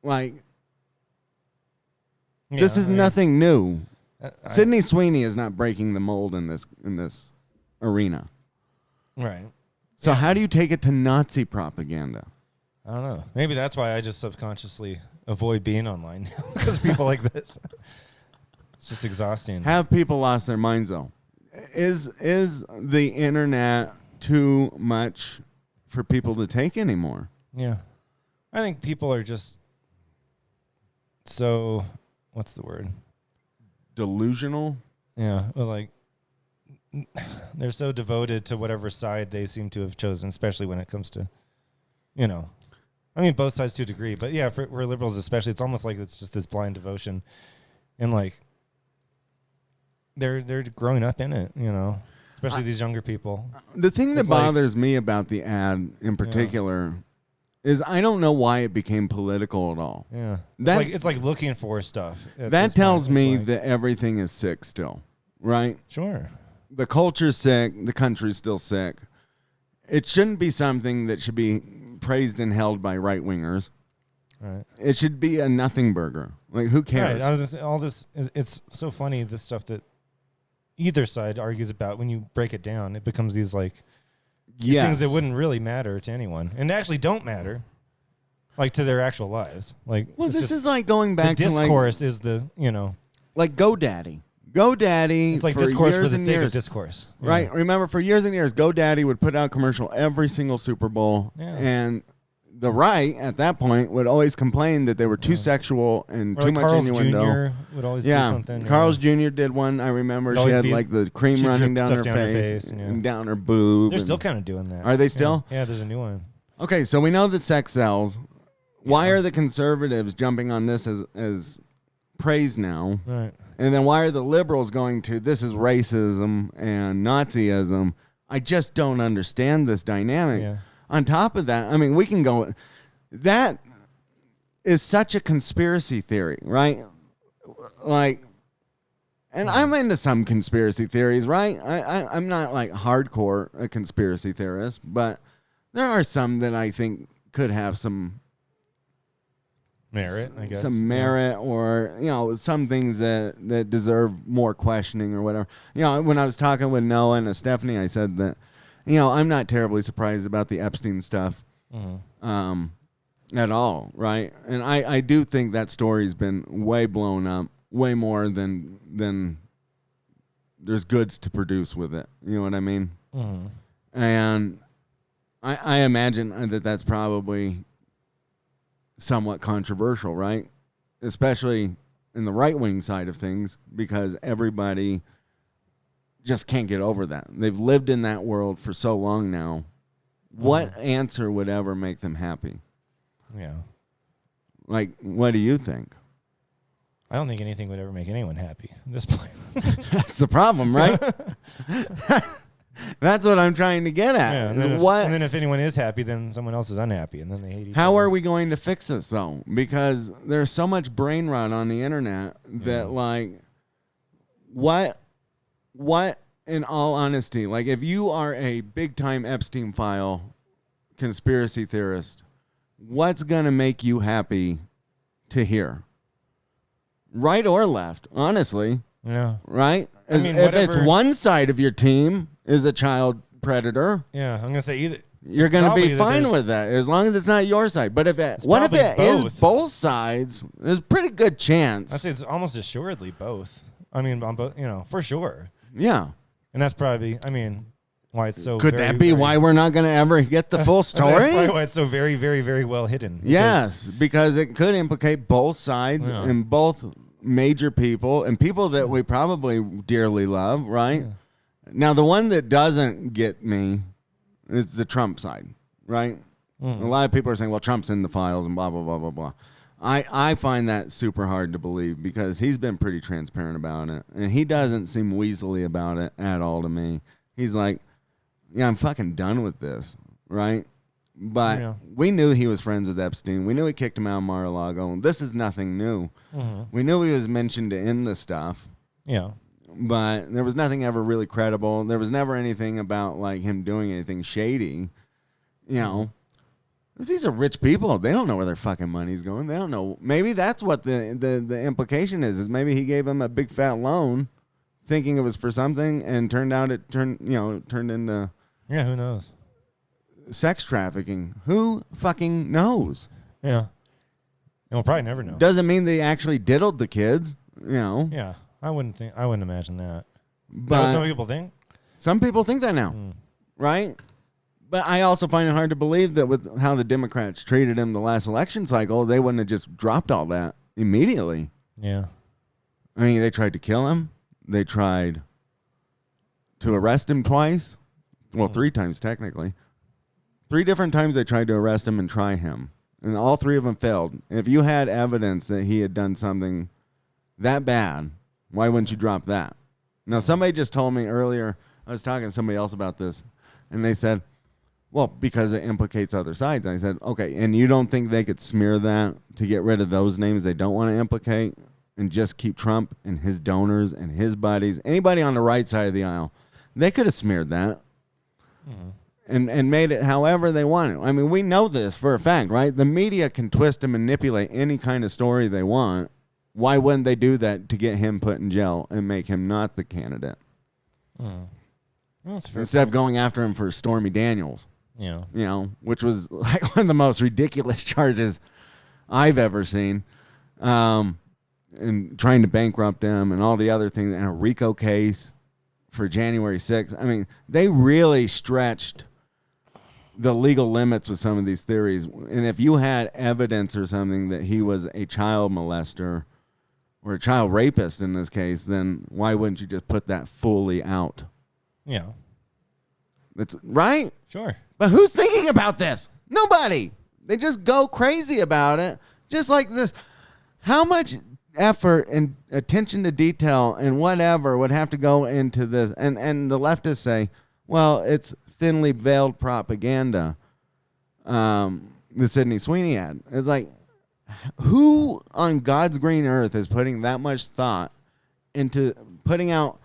Like, this is nothing new. Sydney Sweeney is not breaking the mold in this arena. Right. So how do you take it to Nazi propaganda? I don't know. Maybe that's why I just subconsciously avoid being online because people like this. It's just exhausting. Have people lost their minds though? Is the internet too much for people to take anymore? Yeah. I think people are just so, what's the word? Delusional? Yeah. Like, they're so devoted to whatever side they seem to have chosen, especially when it comes to, I mean, both sides to a degree, but yeah, for liberals especially, it's almost like it's just this blind devotion, and like they're growing up in it, especially these younger people. The thing that bothers me about the ad in particular is I don't know why it became political at all. Yeah, it's like looking for stuff. That tells me that everything is sick still, right? Sure. The culture's sick. The country's still sick. It shouldn't be something that should be praised and held by right-wingers. Right. It should be a nothing burger. Like, who cares? Right. I was just, all this, it's so funny, the stuff that either side argues about. When you break it down, it becomes these things that wouldn't really matter to anyone and actually don't matter, like to their actual lives. Like, well, this is like going back to discourse is the, like GoDaddy. GoDaddy. It's like discourse for the sake of discourse. Right. Remember, for years and years, GoDaddy would put out a commercial every single Super Bowl. Yeah. And the right at that point would always complain that they were too sexual and or too like much Carl's innuendo. Jr. would always do something. Carl's Jr. did one. I remember she had like the cream running down her face and down her boob. They're still kind of doing that. Are they still? Yeah, there's a new one. Okay, so we know that sex sells. Why are the conservatives jumping on this as praise now? Right. And then why are the liberals going to this is racism and Nazism? I just don't understand this dynamic. Yeah. On top of that, I mean, we can go. That is such a conspiracy theory, right? Like, and I'm into some conspiracy theories, right? I'm not like hardcore a conspiracy theorist, but there are some that I think could have some merit, I guess. Some merit, or, you know, some things that deserve more questioning or whatever. You know, when I was talking with Noah and Stephanie, I said that, you know, I'm not terribly surprised about the Epstein stuff at all, right? And I do think that story's been way blown up, way more than there's goods to produce with it. You know what I mean? And I imagine that that's probably somewhat controversial, right? Especially in the right-wing side of things, because everybody just can't get over that. They've lived in that world for so long now. What answer would ever make them happy? Yeah. Like, what do you think? I don't think anything would ever make anyone happy at this point. That's the problem, right? That's what I'm trying to get at. Yeah, and then if anyone is happy, then someone else is unhappy, and then they hate each other. How are we going to fix this, though? Because there's so much brain rot on the internet that, like, what, in all honesty, like, if you are a big-time Epstein file conspiracy theorist, what's going to make you happy to hear? Right or left, honestly. Yeah. Right? I mean, if it's one side of your team is a child predator, yeah, I'm gonna say either you're gonna be fine with that as long as it's not your side. But if it is both sides, there's a pretty good chance. I say it's almost assuredly both. I mean, on both, you know, for sure. Yeah, and that's probably, I mean, why it's so. Could that be why we're not gonna ever get the full story? That's probably why it's so very, very, very well hidden. Yes, because it could implicate both sides and both major people and people that we probably dearly love, right? Yeah. Now, the one that doesn't get me is the Trump side, right? A lot of people are saying, well, Trump's in the files and blah, blah, blah, blah, blah. I find that super hard to believe because he's been pretty transparent about it, and he doesn't seem weaselly about it at all to me. He's like, yeah, I'm fucking done with this, right? But we knew he was friends with Epstein. We knew he kicked him out of Mar-a-Lago. This is nothing new. We knew he was mentioned in the stuff. Yeah. But there was nothing ever really credible. There was never anything about like him doing anything shady. You know, these are rich people. They don't know where their fucking money's going. They don't know. Maybe that's what the implication is maybe he gave him a big fat loan thinking it was for something and turned into. Yeah, who knows? Sex trafficking. Who fucking knows? Yeah. And we'll probably never know. Doesn't mean they actually diddled the kids, you know. Yeah. I wouldn't imagine that. But what some people think? Some people think that now. Right? But I also find it hard to believe that with how the Democrats treated him the last election cycle, they wouldn't have just dropped all that immediately. Yeah. I mean, they tried to kill him. They tried to arrest him twice. Well, 3 times technically. 3 different times they tried to arrest him and try him. And all 3 of them failed. If you had evidence that he had done something that bad, why wouldn't you drop that? Now, somebody just told me earlier, I was talking to somebody else about this, and they said, well, because it implicates other sides. And I said, okay, and you don't think they could smear that to get rid of those names they don't want to implicate and just keep Trump and his donors and his buddies, anybody on the right side of the aisle, they could have smeared that. And made it however they want it. I mean, we know this for a fact, right? The media can twist and manipulate any kind of story they want. Why wouldn't they do that to get him put in jail and make him not the candidate? That's fair. Instead of going after him for Stormy Daniels. Yeah. You know, which was like one of the most ridiculous charges I've ever seen. And trying to bankrupt him and all the other things, and a RICO case for January 6th. I mean, they really stretched the legal limits of some of these theories. And if you had evidence or something that he was a child molester or a child rapist in this case, then why wouldn't you just put that fully out? Yeah. That's right. Sure. But who's thinking about this? Nobody. They just go crazy about it. Just like this. How much effort and attention to detail and whatever would have to go into this? And the leftists say, well, it's thinly veiled propaganda. The Sydney Sweeney ad. It's like, who on God's green earth is putting that much thought into putting out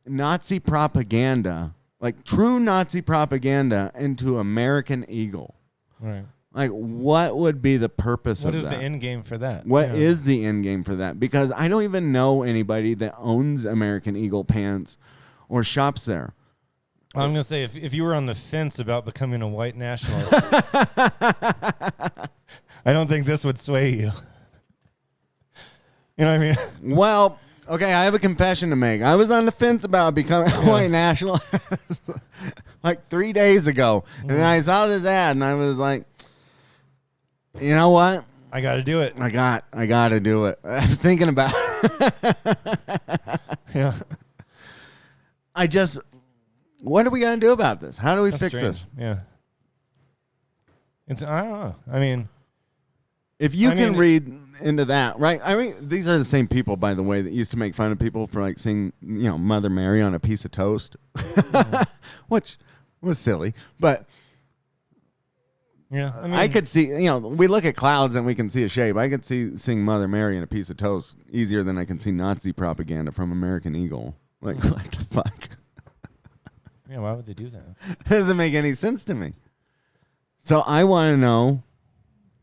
Nazi propaganda, like true Nazi propaganda, into American Eagle? Right. Like, what would be the purpose of that? What is the end game for that? What is the end game for that? Because I don't even know anybody that owns American Eagle pants or shops there. I'm going to say, if you were on the fence about becoming a white nationalist, I don't think this would sway you. You know what I mean? Well, okay, I have a confession to make. I was on the fence about becoming a white nationalist like 3 days ago. And then I saw this ad, and I was like, you know what? I got to do it. I got to do it. I was thinking about it. Yeah. What are we going to do about this? How do we That's fix strange. this? Yeah. I don't know. I mean, if you can read into that, right? I mean, these are the same people, by the way, that used to make fun of people for like seeing, Mother Mary on a piece of toast, which was silly. But yeah, I could see, we look at clouds and we can see a shape. I could see seeing Mother Mary in a piece of toast easier than I can see Nazi propaganda from American Eagle. Like, what the fuck? Yeah, why would they do that? It doesn't make any sense to me. So I want to know.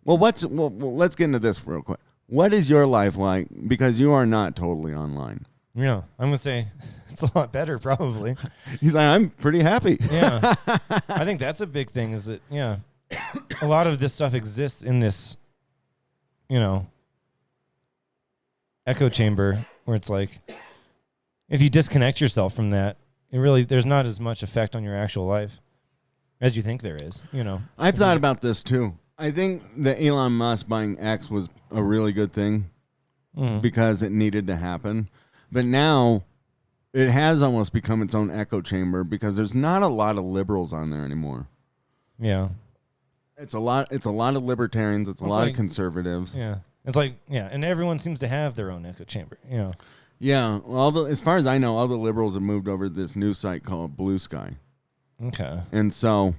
Well, let's get into this real quick. What is your life like? Because you are not totally online. Yeah, I'm gonna say it's a lot better, probably. He's like, I'm pretty happy. Yeah, I think that's a big thing. Is that a lot of this stuff exists in this, echo chamber where it's like, if you disconnect yourself from that, there's not as much effect on your actual life as you think there is. I've thought about this too. I think that Elon Musk buying X was a really good thing because it needed to happen. But now it has almost become its own echo chamber because there's not a lot of liberals on there anymore. Yeah. It's a lot of libertarians, it's a lot of conservatives. Yeah. It's like, and everyone seems to have their own echo chamber, Yeah, well, as far as I know, all the liberals have moved over to this new site called Blue Sky. Okay. And so,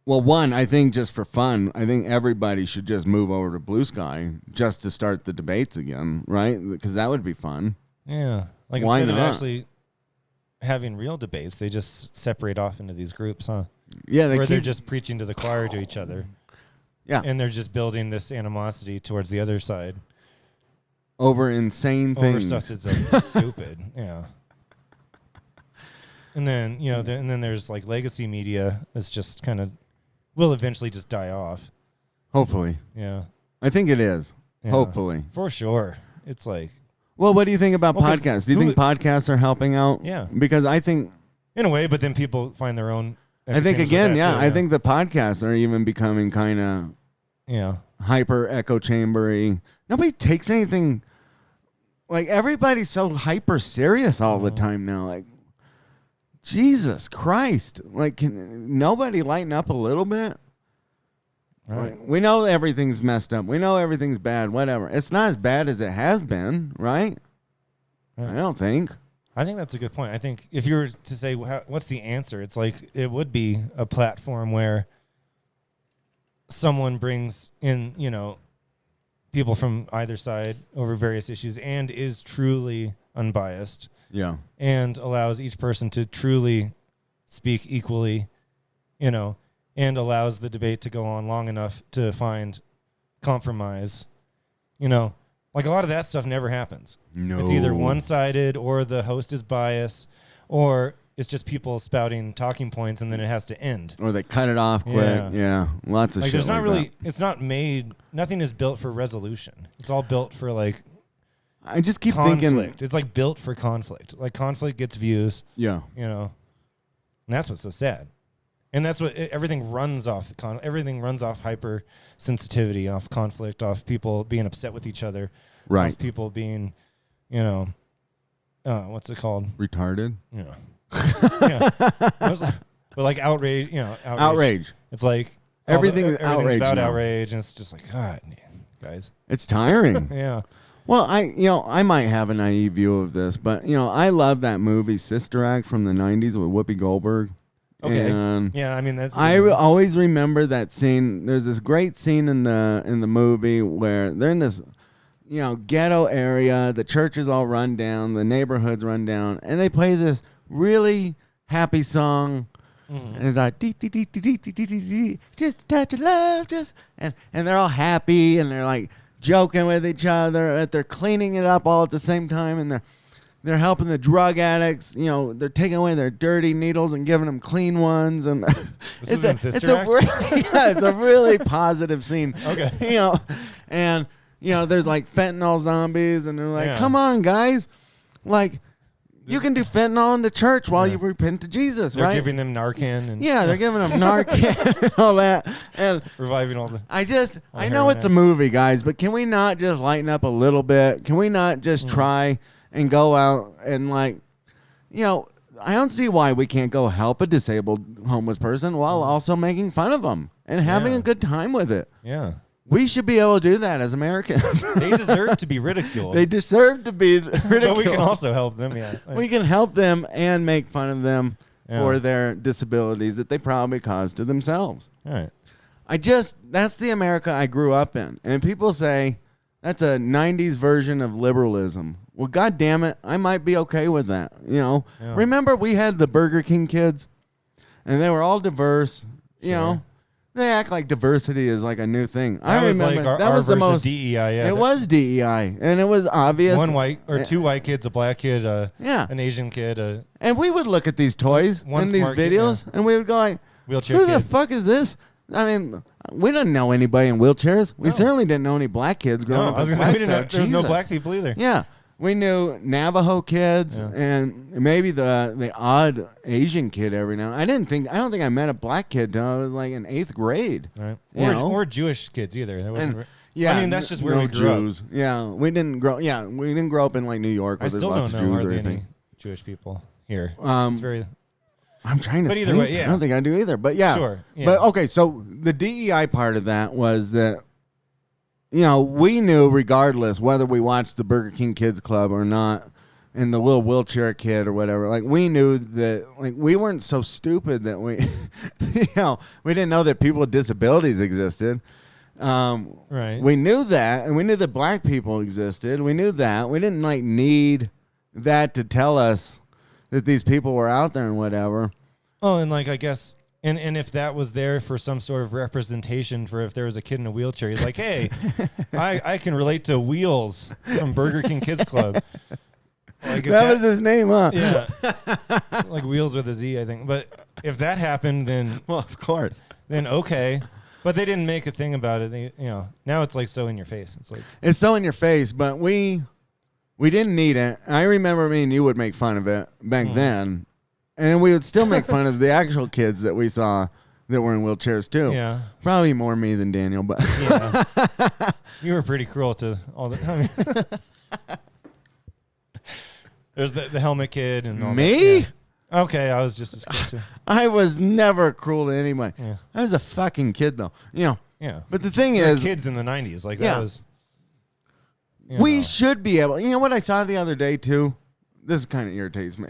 well, one, I think just for fun, I think everybody should just move over to Blue Sky just to start the debates again, right? Because that would be fun. Yeah. Like, why instead not? of actually having real debates, they just separate off into these groups, huh? Yeah, they're just preaching to the choir to each other. Yeah. And they're just building this animosity towards the other side. Over insane things. Over stuff that's stupid. Yeah. And then, and then there's like legacy media that's just kind of will eventually just die off. Hopefully. Yeah. I think it is. Yeah. Hopefully. For sure. It's like. Well, what do you think about podcasts? Do you think podcasts are helping out? Yeah. Because I think. In a way, but then people find their own. I think again, I think the podcasts are even becoming kind of hyper echo chambery. Nobody takes anything. Like, everybody's so hyper serious all the time now. Like, Jesus Christ. Like, can nobody lighten up a little bit? Right. Like, we know everything's messed up. We know everything's bad, whatever. It's not as bad as it has been, right? I don't think. I think that's a good point. I think if you were to say, what's the answer? It's like, it would be a platform where someone brings in, people from either side over various issues and is truly unbiased. Yeah. And allows each person to truly speak equally, and allows the debate to go on long enough to find compromise. Like, a lot of that stuff never happens. No. It's either one-sided or the host is biased or it's just people spouting talking points and then it has to end. Or they cut it off quick. Yeah. Lots of shit there's not like really, that. It's not made, nothing is built for resolution. It's all built for, like, I just keep conflict. thinking. It's like built for conflict. Like, conflict gets views. Yeah. And that's what's so sad. And that's what everything runs off. Everything runs off hypersensitivity, off conflict, off people being upset with each other, Right. off people being, what's it called? Retarded. Yeah. Yeah. But like outrage, Outrage. It's like everything's outrage about now. outrage, and it's just like, God, guys. It's tiring. Yeah. Well, I might have a naive view of this, but I love that movie Sister Act from the '90s with Whoopi Goldberg. Okay. And yeah, I mean that's. always remember that scene. There's this great scene in the movie where they're in this, ghetto area. The church is all run down. The neighborhood's run down, and they play this really happy song. Mm-hmm. And it's like dee, dee, dee, dee, dee, dee, dee, dee, just a touch of love, and they're all happy and they're like joking with each other. They're cleaning it up all at the same time, and they're helping the drug addicts. They're taking away their dirty needles and giving them clean ones. And it's a really positive scene. Okay. And there's like fentanyl zombies, and they're like, come on, guys, like. You can do fentanyl in the church while you repent to Jesus, they're right? They're giving them Narcan. They're giving them Narcan and all that. And reviving all the... I know it's a movie, guys, but can we not just lighten up a little bit? Can we not just try and go out and I don't see why we can't go help a disabled homeless person while also making fun of them and having a good time with it. Yeah. We should be able to do that as Americans. They deserve to be ridiculed. They deserve to be ridiculed. But we can also help them, yeah. We can help them and make fun of them for their disabilities that they probably caused to themselves. All right. That's the America I grew up in. And people say that's a 90s version of liberalism. Well, God damn it, I might be okay with that. Remember we had the Burger King kids and they were all diverse, They act like diversity is like a new thing. I remember that was the most DEI. Yeah, it was DEI, and it was obvious. Two white kids, a black kid, an Asian kid, and we would look at these toys in these videos, and we would go like, "Wheelchair Who kid. the fuck is this?" I mean, we didn't know anybody in wheelchairs. We certainly didn't know any black kids growing up. I was gonna say we didn't know there was no black people either. Yeah. We knew Navajo kids and maybe the odd Asian kid every now. I don't think I met a black kid till I was like in 8th grade. Right. Or Jewish kids either. That wasn't I mean that's just where we grew up. Yeah, we didn't grow up in like New York where there's lots of Jews or anything. Any Jewish people here. It's very. I'm trying to. But either way, I don't think I do either. But yeah. Sure. Yeah. But okay, so the DEI part of that was that. We knew regardless whether we watched the Burger King Kids Club or not, and the little wheelchair kid or whatever, like we knew that like we weren't so stupid that we, we didn't know that people with disabilities existed. Right. We knew that, and we knew that black people existed. We knew that. We didn't like need that to tell us that these people were out there and whatever. Oh, and like I guess. And if that was there for some sort of representation for if there was a kid in a wheelchair, he's like, hey, I can relate to Wheels from Burger King Kids Club. Like that was his name, huh? Yeah. Like Wheels with a Z, I think. But if that happened, then... Well, of course. Then okay. But they didn't make a thing about it. Now it's like so in your face. It's so in your face, but we didn't need it. I remember me and you would make fun of it back then. And we would still make fun of the actual kids that we saw that were in wheelchairs too. Yeah. Probably more me than Daniel, but yeah. You were pretty cruel to all the There's the helmet kid and all me? That. Yeah. Okay, I was just as cruel too. I was never cruel to anybody. Yeah. I was a fucking kid though. Yeah. But the thing is, kids in the 90s, like that was we should be able. You know what I saw the other day too? This kind of irritates me.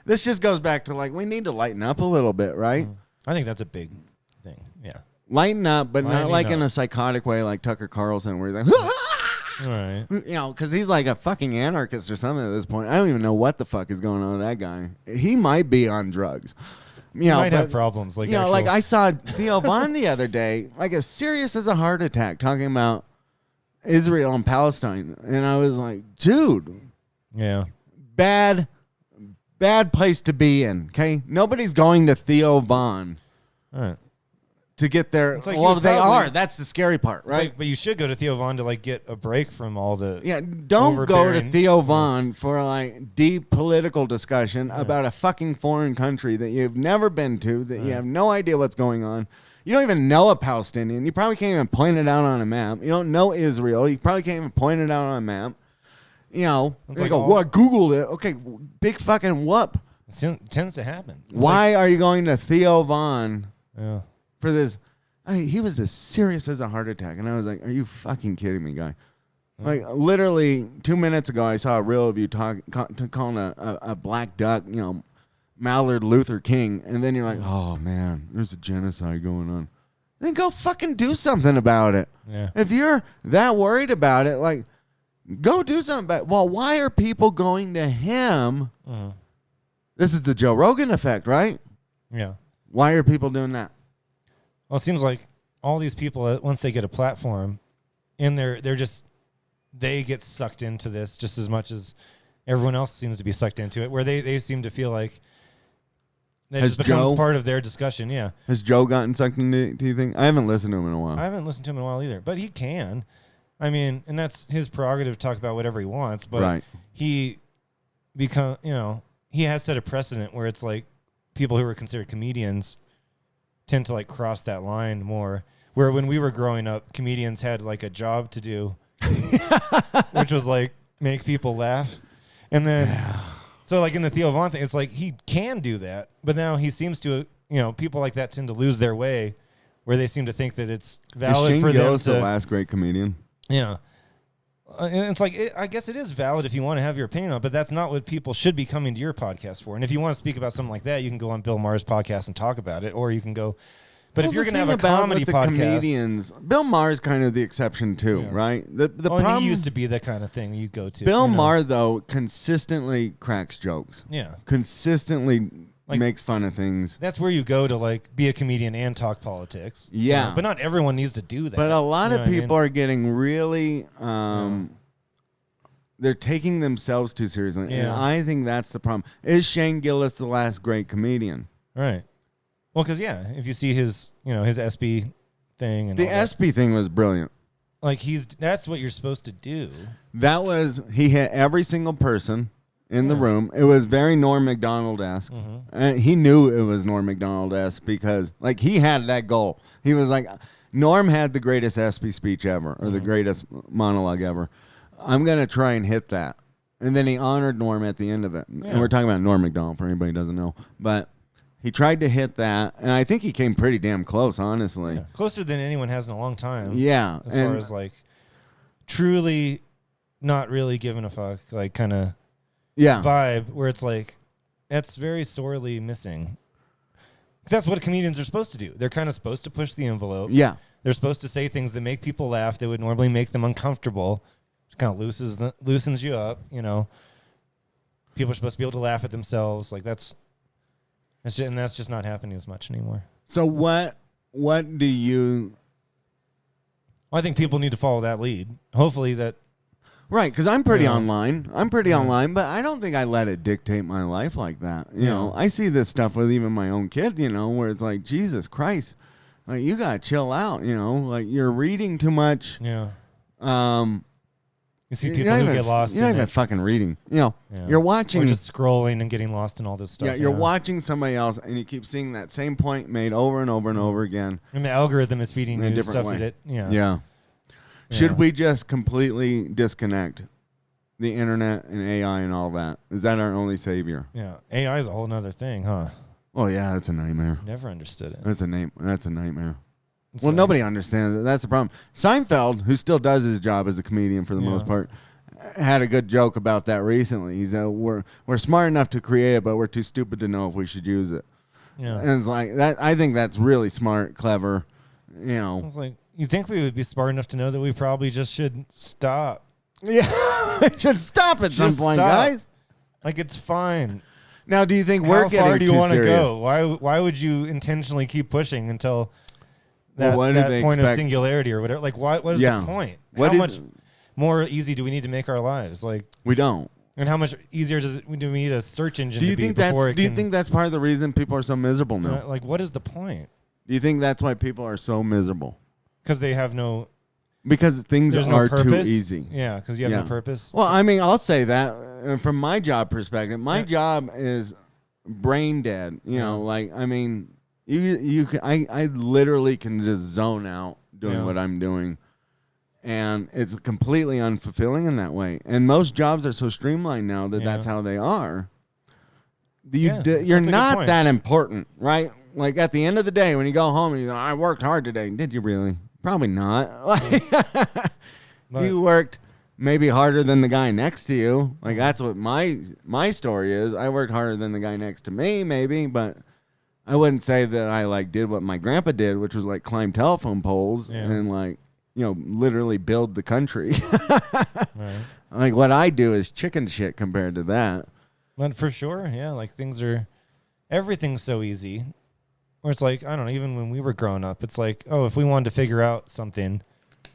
This just goes back to like we need to lighten up a little bit, right? I think that's a big thing. Yeah. Lighten up, but not like in a psychotic way like Tucker Carlson where he's like, all right. Because he's like a fucking anarchist or something at this point. I don't even know what the fuck is going on with that guy. He might be on drugs. He might have problems. Like like I saw Theo Von the other day, like as serious as a heart attack, talking about Israel and Palestine. And I was like, dude. Yeah. Bad place to be in, okay? Nobody's going to Theo Von. All right. to get there. It's like well, they are. That's the scary part, right? Like, but you should go to Theo Von to like get a break from all the don't go to Theo Von for like deep political discussion about a fucking foreign country that you've never been to, that you have no idea what's going on. You don't even know a Palestinian. You probably can't even point it out on a map. You don't know Israel. You probably can't even point it out on a map. You know, they like go, well, I Googled it. Okay, big fucking whoop. It tends to happen. Why are you going to Theo Von for this? He was as serious as a heart attack. And I was like, are you fucking kidding me, guy? Like, literally 2 minutes ago, I saw a reel of you calling a black duck, you know, Mallard Luther King. And then you're like, oh, man, there's a genocide going on. Then go fucking do something about it. Yeah. If you're that worried about it, like, go do something about it. Well, why are people going to him? This is the Joe Rogan effect, right? Yeah. Why are people doing that? Well, it seems like all these people, once they get a platform, they get sucked into this just as much as everyone else seems to be sucked into it, where they seem to feel like that just becomes part of their discussion. Yeah. Has Joe gotten sucked into it, do you think? I haven't listened to him in a while. I haven't listened to him in a while either, but he can. I mean, and that's his prerogative to talk about whatever he wants, but he has set a precedent where it's like people who are considered comedians tend to like cross that line more, where when we were growing up, comedians had like a job to do, which was like make people laugh. And then, so like in the Theo Von thing, it's like he can do that, but now he seems to, people like that tend to lose their way, where they seem to think that it's valid for them to. The last great comedian. Yeah. And it's like, I guess it is valid if you want to have your opinion on it, but that's not what people should be coming to your podcast for. And if you want to speak about something like that, you can go on Bill Maher's podcast and talk about it, or you can go. But if you're going to have a comedy podcast, comedians, Bill Maher's kind of the exception too, right? The problem he used to be the kind of thing you go to. Bill Maher though consistently cracks jokes. Yeah, consistently makes fun of things. That's where you go to like be a comedian and talk politics. Yeah. But not everyone needs to do that. But a lot of people are getting really they're taking themselves too seriously. Yeah. And I think that's the problem. Is Shane Gillis the last great comedian? Right. Well, because if you see his his SB thing and the SB thing was brilliant. Like that's what you're supposed to do. He hit every single person in the room. It was very Norm Macdonald-esque. And he knew it was Norm Macdonald-esque because like he had that goal. He was like, Norm had the greatest SB speech ever, or the greatest monologue ever. I'm going to try and hit that. And then he honored Norm at the end of it. Yeah. And we're talking about Norm Macdonald for anybody who doesn't know. But he tried to hit that, and I think he came pretty damn close, honestly. Yeah. Closer than anyone has in a long time. Yeah. As far as like truly not really giving a fuck, like kind of vibe where it's like, that's very sorely missing. That's what comedians are supposed to do. They're kind of supposed to push the envelope. Yeah. They're supposed to say things that make people laugh that would normally make them uncomfortable. It kind of loosens you up, People are supposed to be able to laugh at themselves. Like that's just not happening as much anymore. So what do you... Well, I think people need to follow that lead. Hopefully that... Right, because I'm pretty online. Online, but I don't think I let it dictate my life like that. You know, I see this stuff with even my own kid, where it's like, Jesus Christ, like you got to chill out, like you're reading too much. Yeah. You see people who get lost. You're not even fucking reading. You're watching. Or just scrolling and getting lost in all this stuff. Yeah, you're watching somebody else, and you keep seeing that same point made over and over and over again. And the algorithm is feeding you stuff that it. Yeah. Should we just completely disconnect the internet and AI and all that? Is that our only savior? Yeah. AI is a whole other thing, huh? Oh, yeah, that's a nightmare. Never understood it. That's a nightmare. Well, nobody understands it. That's the problem. Seinfeld, who still does his job as a comedian for the most part, had a good joke about that recently. He said, we're smart enough to create it, but we're too stupid to know if we should use it. Yeah. And it's like, that. I think that's really smart, clever, It's like, you'd think we would be smart enough to know that we probably just should stop. Yeah, we should stop at some point, guys. Like, it's fine. Now, do you think we're getting too serious? How far do you want to go? Why would you intentionally keep pushing until that point of singularity or whatever? Like, what is the point? How much more easy do we need to make our lives? Like, we don't. And how much easier do we need a search engine do you think that's part of the reason people are so miserable now? Like, what is the point? Do you think that's why people are so miserable? Because they have no... Because things are too easy. Yeah, because you have no purpose. Well, I mean, I'll say that from my job perspective. My job is brain dead. You know, like, I mean, I literally can just zone out doing what I'm doing. And it's completely unfulfilling in that way. And most jobs are so streamlined now that that's how they are. You're not that important, right? Like at the end of the day, when you go home and you go, I worked hard today. Did you really? Probably not. You worked maybe harder than the guy next to you. Like that's what my story is. I worked harder than the guy next to me, maybe, but I wouldn't say that I like did what my grandpa did, which was like climb telephone poles and like, you know, literally build the country. Right. Like what I do is chicken shit compared to that. But for sure, yeah, like everything's so easy. Where it's like, I don't know, even when we were growing up, it's like, oh, if we wanted to figure out something,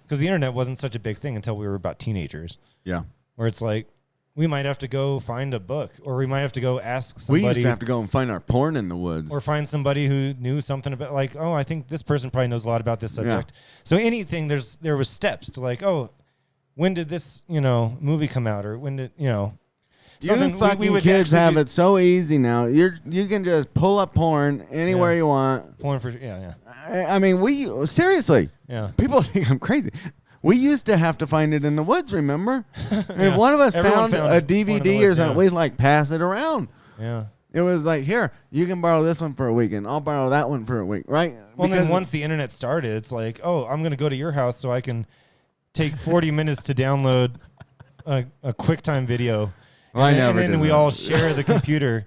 because the internet wasn't such a big thing until we were about teenagers. Yeah. Where it's like, we might have to go find a book, or we might have to go ask somebody. We used to have to go and find our porn in the woods. Or find somebody who knew something about, like, oh, I think this person probably knows a lot about this subject. Yeah. So anything, there was steps to like, oh, when did this, movie come out? Or when did, You fucking kids have it so easy now. You can just pull up porn anywhere you want. Porn for, yeah. I mean, seriously. Yeah. People think I'm crazy. We used to have to find it in the woods, remember? If one of us found a DVD or something, we'd like pass it around. Yeah. It was like, here, you can borrow this one for a week, and I'll borrow that one for a week, right? Well, then once the internet started, it's like, oh, I'm going to go to your house so I can take 40 minutes to download a QuickTime video. Well, and then we all share the computer.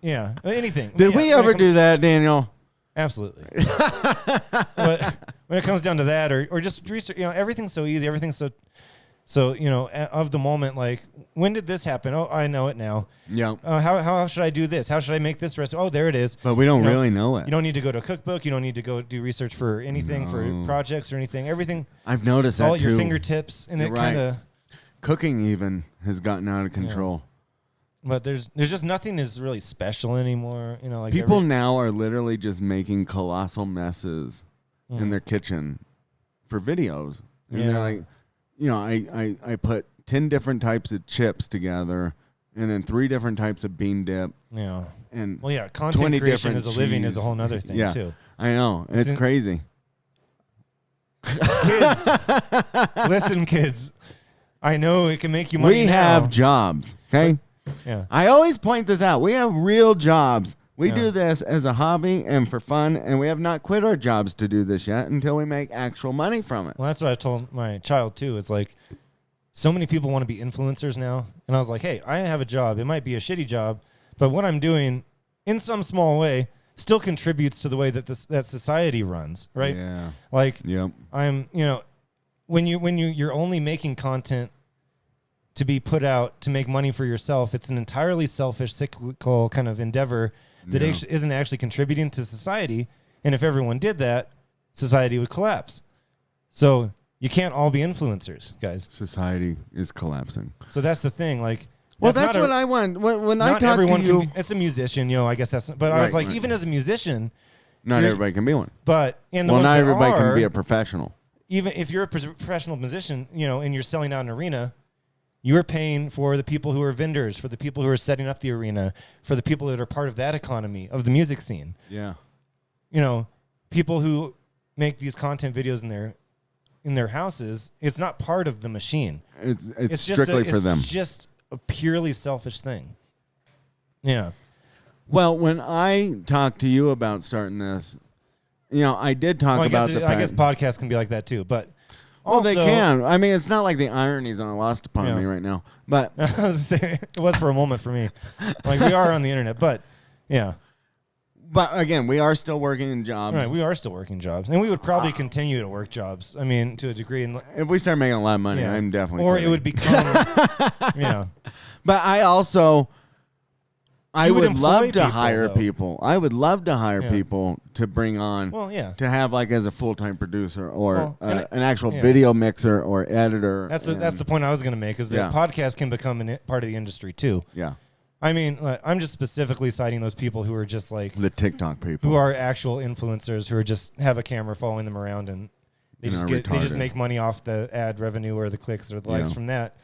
Yeah, anything. Did we ever do that, Daniel? Absolutely. But when it comes down to that, or just research, everything's so easy. Everything's so of the moment. Like, when did this happen? Oh, I know it now. Yeah. How should I do this? How should I make this recipe? Oh, there it is. But we don't really know it. You don't need to go to a cookbook. You don't need to go do research for anything, for projects or anything. Everything. I've noticed that all too. All your fingertips, and it kind of. Cooking even has gotten out of control. Yeah. But there's just nothing is really special anymore. Like people now are literally just making colossal messes in their kitchen for videos. And they're like, I put 10 different types of chips together and then 3 different types of bean dip. Yeah. And content creation as a living is a whole other thing too. I know. It's crazy. Kids. Listen, kids. I know it can make you money. We have jobs, okay? Yeah. I always point this out. We have real jobs. We do this as a hobby and for fun, and we have not quit our jobs to do this yet until we make actual money from it. Well, that's what I told my child, too. It's like so many people want to be influencers now. And I was like, hey, I have a job. It might be a shitty job, but what I'm doing in some small way still contributes to the way that that society runs, right? Yeah. Like, yep. I'm, when you're only making content to be put out to make money for yourself, it's an entirely selfish, cyclical kind of endeavor that isn't actually contributing to society. And if everyone did that, society would collapse. So you can't all be influencers, guys. Society is collapsing. So that's the thing. Like, well, that's what I want. When I talk to you, it's a musician, I guess that's. But I was like, even as a musician, not everybody can be one. But not everybody can be a professional. Even if you're a professional musician, and you're selling out an arena. You're paying for the people who are vendors, for the people who are setting up the arena, for the people that are part of that economy, of the music scene. Yeah. People who make these content videos in their houses, it's not part of the machine. It's strictly for them. It's just a purely selfish thing. Yeah. Well, when I talked to you about starting this, I did talk about the fact. I guess podcasts can be like that too, but... Well, they can. I mean, it's not like the irony's on lost upon me right now. But it was for a moment for me. Like, we are on the internet, but yeah. But again, we are still working in jobs. Right, we are still working jobs, and we would probably continue to work jobs. I mean, to a degree. And if we start making a lot of money, I'm definitely. Or it would become. But I would love to hire people. I would love to hire people to bring on. Well, yeah. To have like as a full-time producer or an actual video mixer or editor. That's the point I was going to make is that podcasts can become part of the industry too. Yeah. I mean, I'm just specifically citing those people who are just like the TikTok people, who are actual influencers who are just have a camera following them around and they just make money off the ad revenue or the clicks or the likes from that.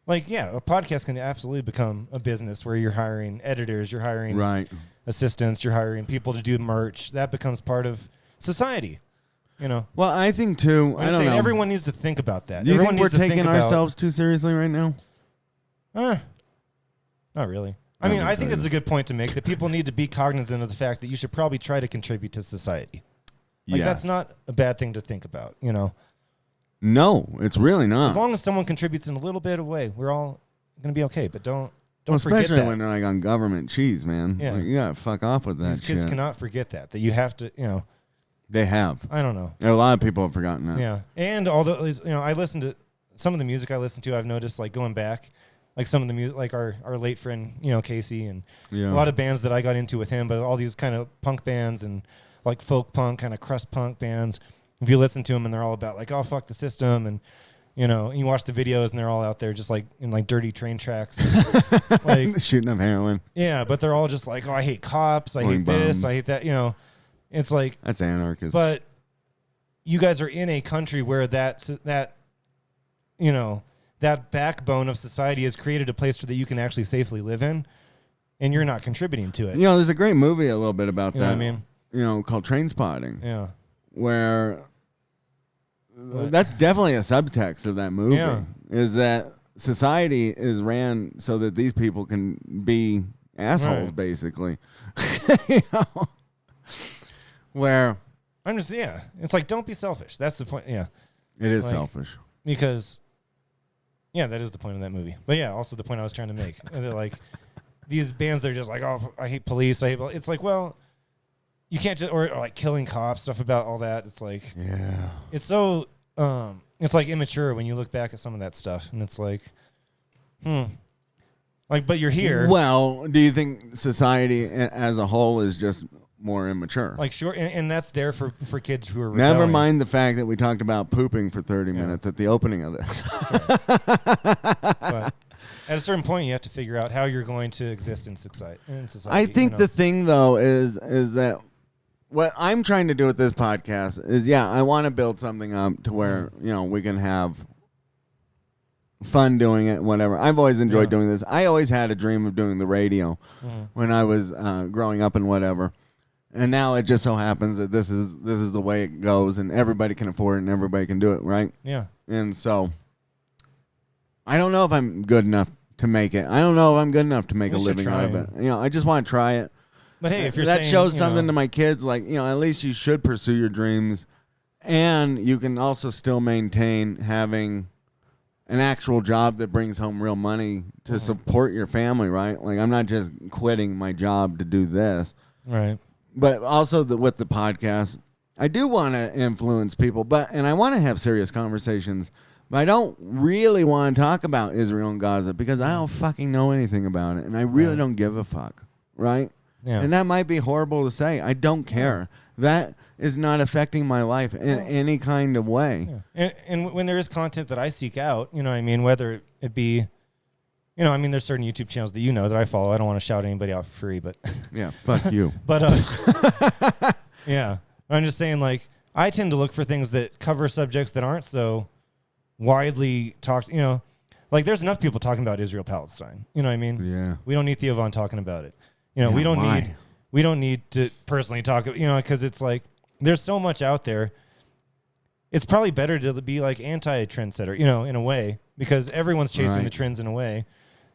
Like, a podcast can absolutely become a business where you're hiring editors, you're hiring assistants, you're hiring people to do merch. That becomes part of society, Well, I think too. I don't know. Everyone needs to think about that. Do you think we're taking ourselves too seriously right now? Not really. I mean, I think it's a good point to make that people need to be cognizant of the fact that you should probably try to contribute to society. Like, that's not a bad thing to think about, No, it's really not. As long as someone contributes in a little bit of a way, we're all going to be okay. But don't forget that. Especially when they're like on government cheese, man. Yeah. Like, you got to fuck off with that These kids cannot forget that you have to, They have. I don't know. A lot of people have forgotten that. Yeah. And although, I listen to some of the music I listen to, I've noticed like going back, like some of the music, like our late friend, Casey, and a lot of bands that I got into with him, but all these kind of punk bands and like folk punk, kind of crust punk bands. If you listen to them and they're all about like, oh, fuck the system. And, you watch the videos and they're all out there just like in like dirty train tracks. And, like shooting up heroin. Yeah. But they're all just like, oh, I hate cops. I hate this. I hate that. It's like. That's anarchist. But you guys are in a country where that backbone of society has created a place that you can actually safely live in, and you're not contributing to it. There's a great movie a little bit about that. Know what I mean? Called Trainspotting. Yeah. Where that's definitely a subtext of that movie. Yeah. Is that society is ran so that these people can be assholes, basically. Where I'm just it's like, don't be selfish. That's the point. Yeah. It is selfish. Because that is the point of that movie. But also the point I was trying to make. They're like these bands, they're just like, oh, I hate police. It's like, well, you can't just, or like killing cops, stuff about all that. It's like, it's so, it's like immature when you look back at some of that stuff. And it's like, like, but you're here. Well, do you think society as a whole is just more immature? Like, sure. And that's there for kids who are rebelling. Never mind the fact that we talked about pooping for 30 minutes at the opening of this. But at a certain point, you have to figure out how you're going to exist in society. I think the thing, though, is that what I'm trying to do with this podcast is, I want to build something up to where, we can have fun doing it, whatever. I've always enjoyed doing this. I always had a dream of doing the radio when I was growing up and whatever. And now it just so happens that this is the way it goes, and everybody can afford it and everybody can do it, right? Yeah. And so I don't know if I'm good enough to make it. I don't know if I'm good enough to make a living out of it. I just want to try it. But hey, if you're that saying, shows something to my kids, like, at least you should pursue your dreams, and you can also still maintain having an actual job that brings home real money to support your family, right? Like, I'm not just quitting my job to do this. Right. But also with the podcast, I do want to influence people, and I want to have serious conversations, but I don't really want to talk about Israel and Gaza because I don't fucking know anything about it, and I really don't give a fuck, right? Yeah. And that might be horrible to say. I don't care. That is not affecting my life in any kind of way. Yeah. And when there is content that I seek out, whether it be, there's certain YouTube channels that that I follow. I don't want to shout anybody out for free, but yeah, fuck you. But I'm just saying, like, I tend to look for things that cover subjects that aren't so widely talked. Like, there's enough people talking about Israel Palestine. You know what I mean? Yeah. We don't need Theo Von talking about it. We don't need to personally talk. Because it's like there's so much out there. It's probably better to be like anti-trendsetter, in a way, because everyone's chasing the trends in a way.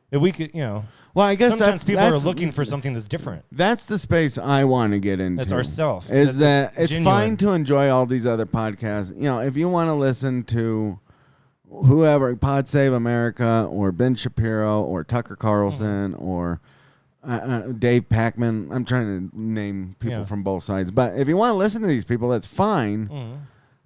That we could, Well, I guess sometimes people are looking for something that's different. That's the space I want to get into. That's ourself. It's genuine. Fine to enjoy all these other podcasts. If you want to listen to whoever, Pod Save America or Ben Shapiro or Tucker Carlson or Dave Packman. I'm trying to name people from both sides. But if you want to listen to these people, that's fine.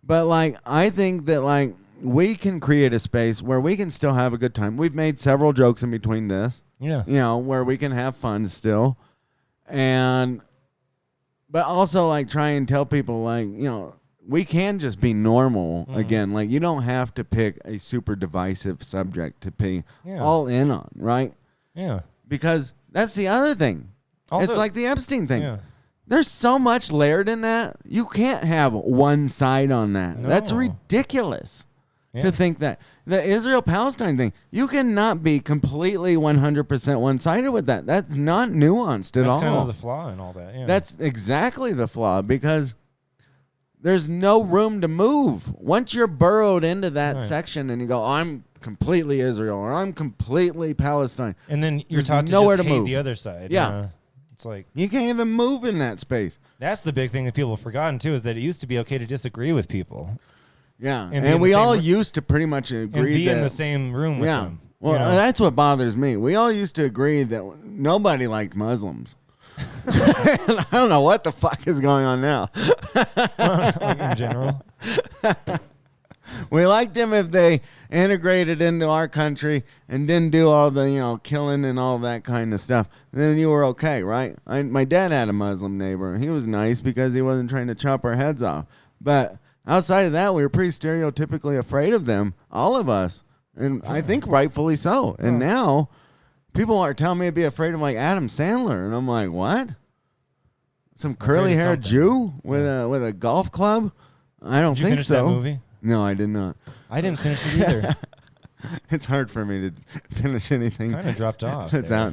But, like, I think that, like, we can create a space where we can still have a good time. We've made several jokes in between this. Yeah. Where we can have fun still. But also, like, try and tell people, like, we can just be normal again. Like, you don't have to pick a super divisive subject to be all in on, right? Yeah. Because That's the other thing. Also, it's like the Epstein thing. Yeah. There's so much layered in that. You can't have one side on that. No. That's ridiculous to think that. The Israel-Palestine thing, you cannot be completely 100% one-sided with that. That's not nuanced at all. That's kind of the flaw in all that. Yeah. That's exactly the flaw because there's no room to move. Once you're burrowed into that section and you go, I'm completely Israel or I'm completely Palestine. And then you're taught to just hate the other side. Yeah. It's like you can't even move in that space. That's the big thing that people have forgotten too, is that it used to be okay to disagree with people. Yeah, and we all used to pretty much agree and be in the same room with them. Well, that's what bothers me. We all used to agree that nobody liked Muslims. I don't know what the fuck is going on now. Like in general. We liked them if they integrated into our country and didn't do all the killing and all that kind of stuff. Then you were okay, right? My dad had a Muslim neighbor. He was nice because he wasn't trying to chop our heads off. But outside of that, we were pretty stereotypically afraid of them, all of us. And I think rightfully so. And now people are telling me to be afraid of like Adam Sandler. And I'm like, what? Some curly-haired Jew with a golf club? I don't think so. Did you finish that movie? No, I did not. I didn't finish it either. It's hard for me to finish anything. Kind of dropped off. That's out.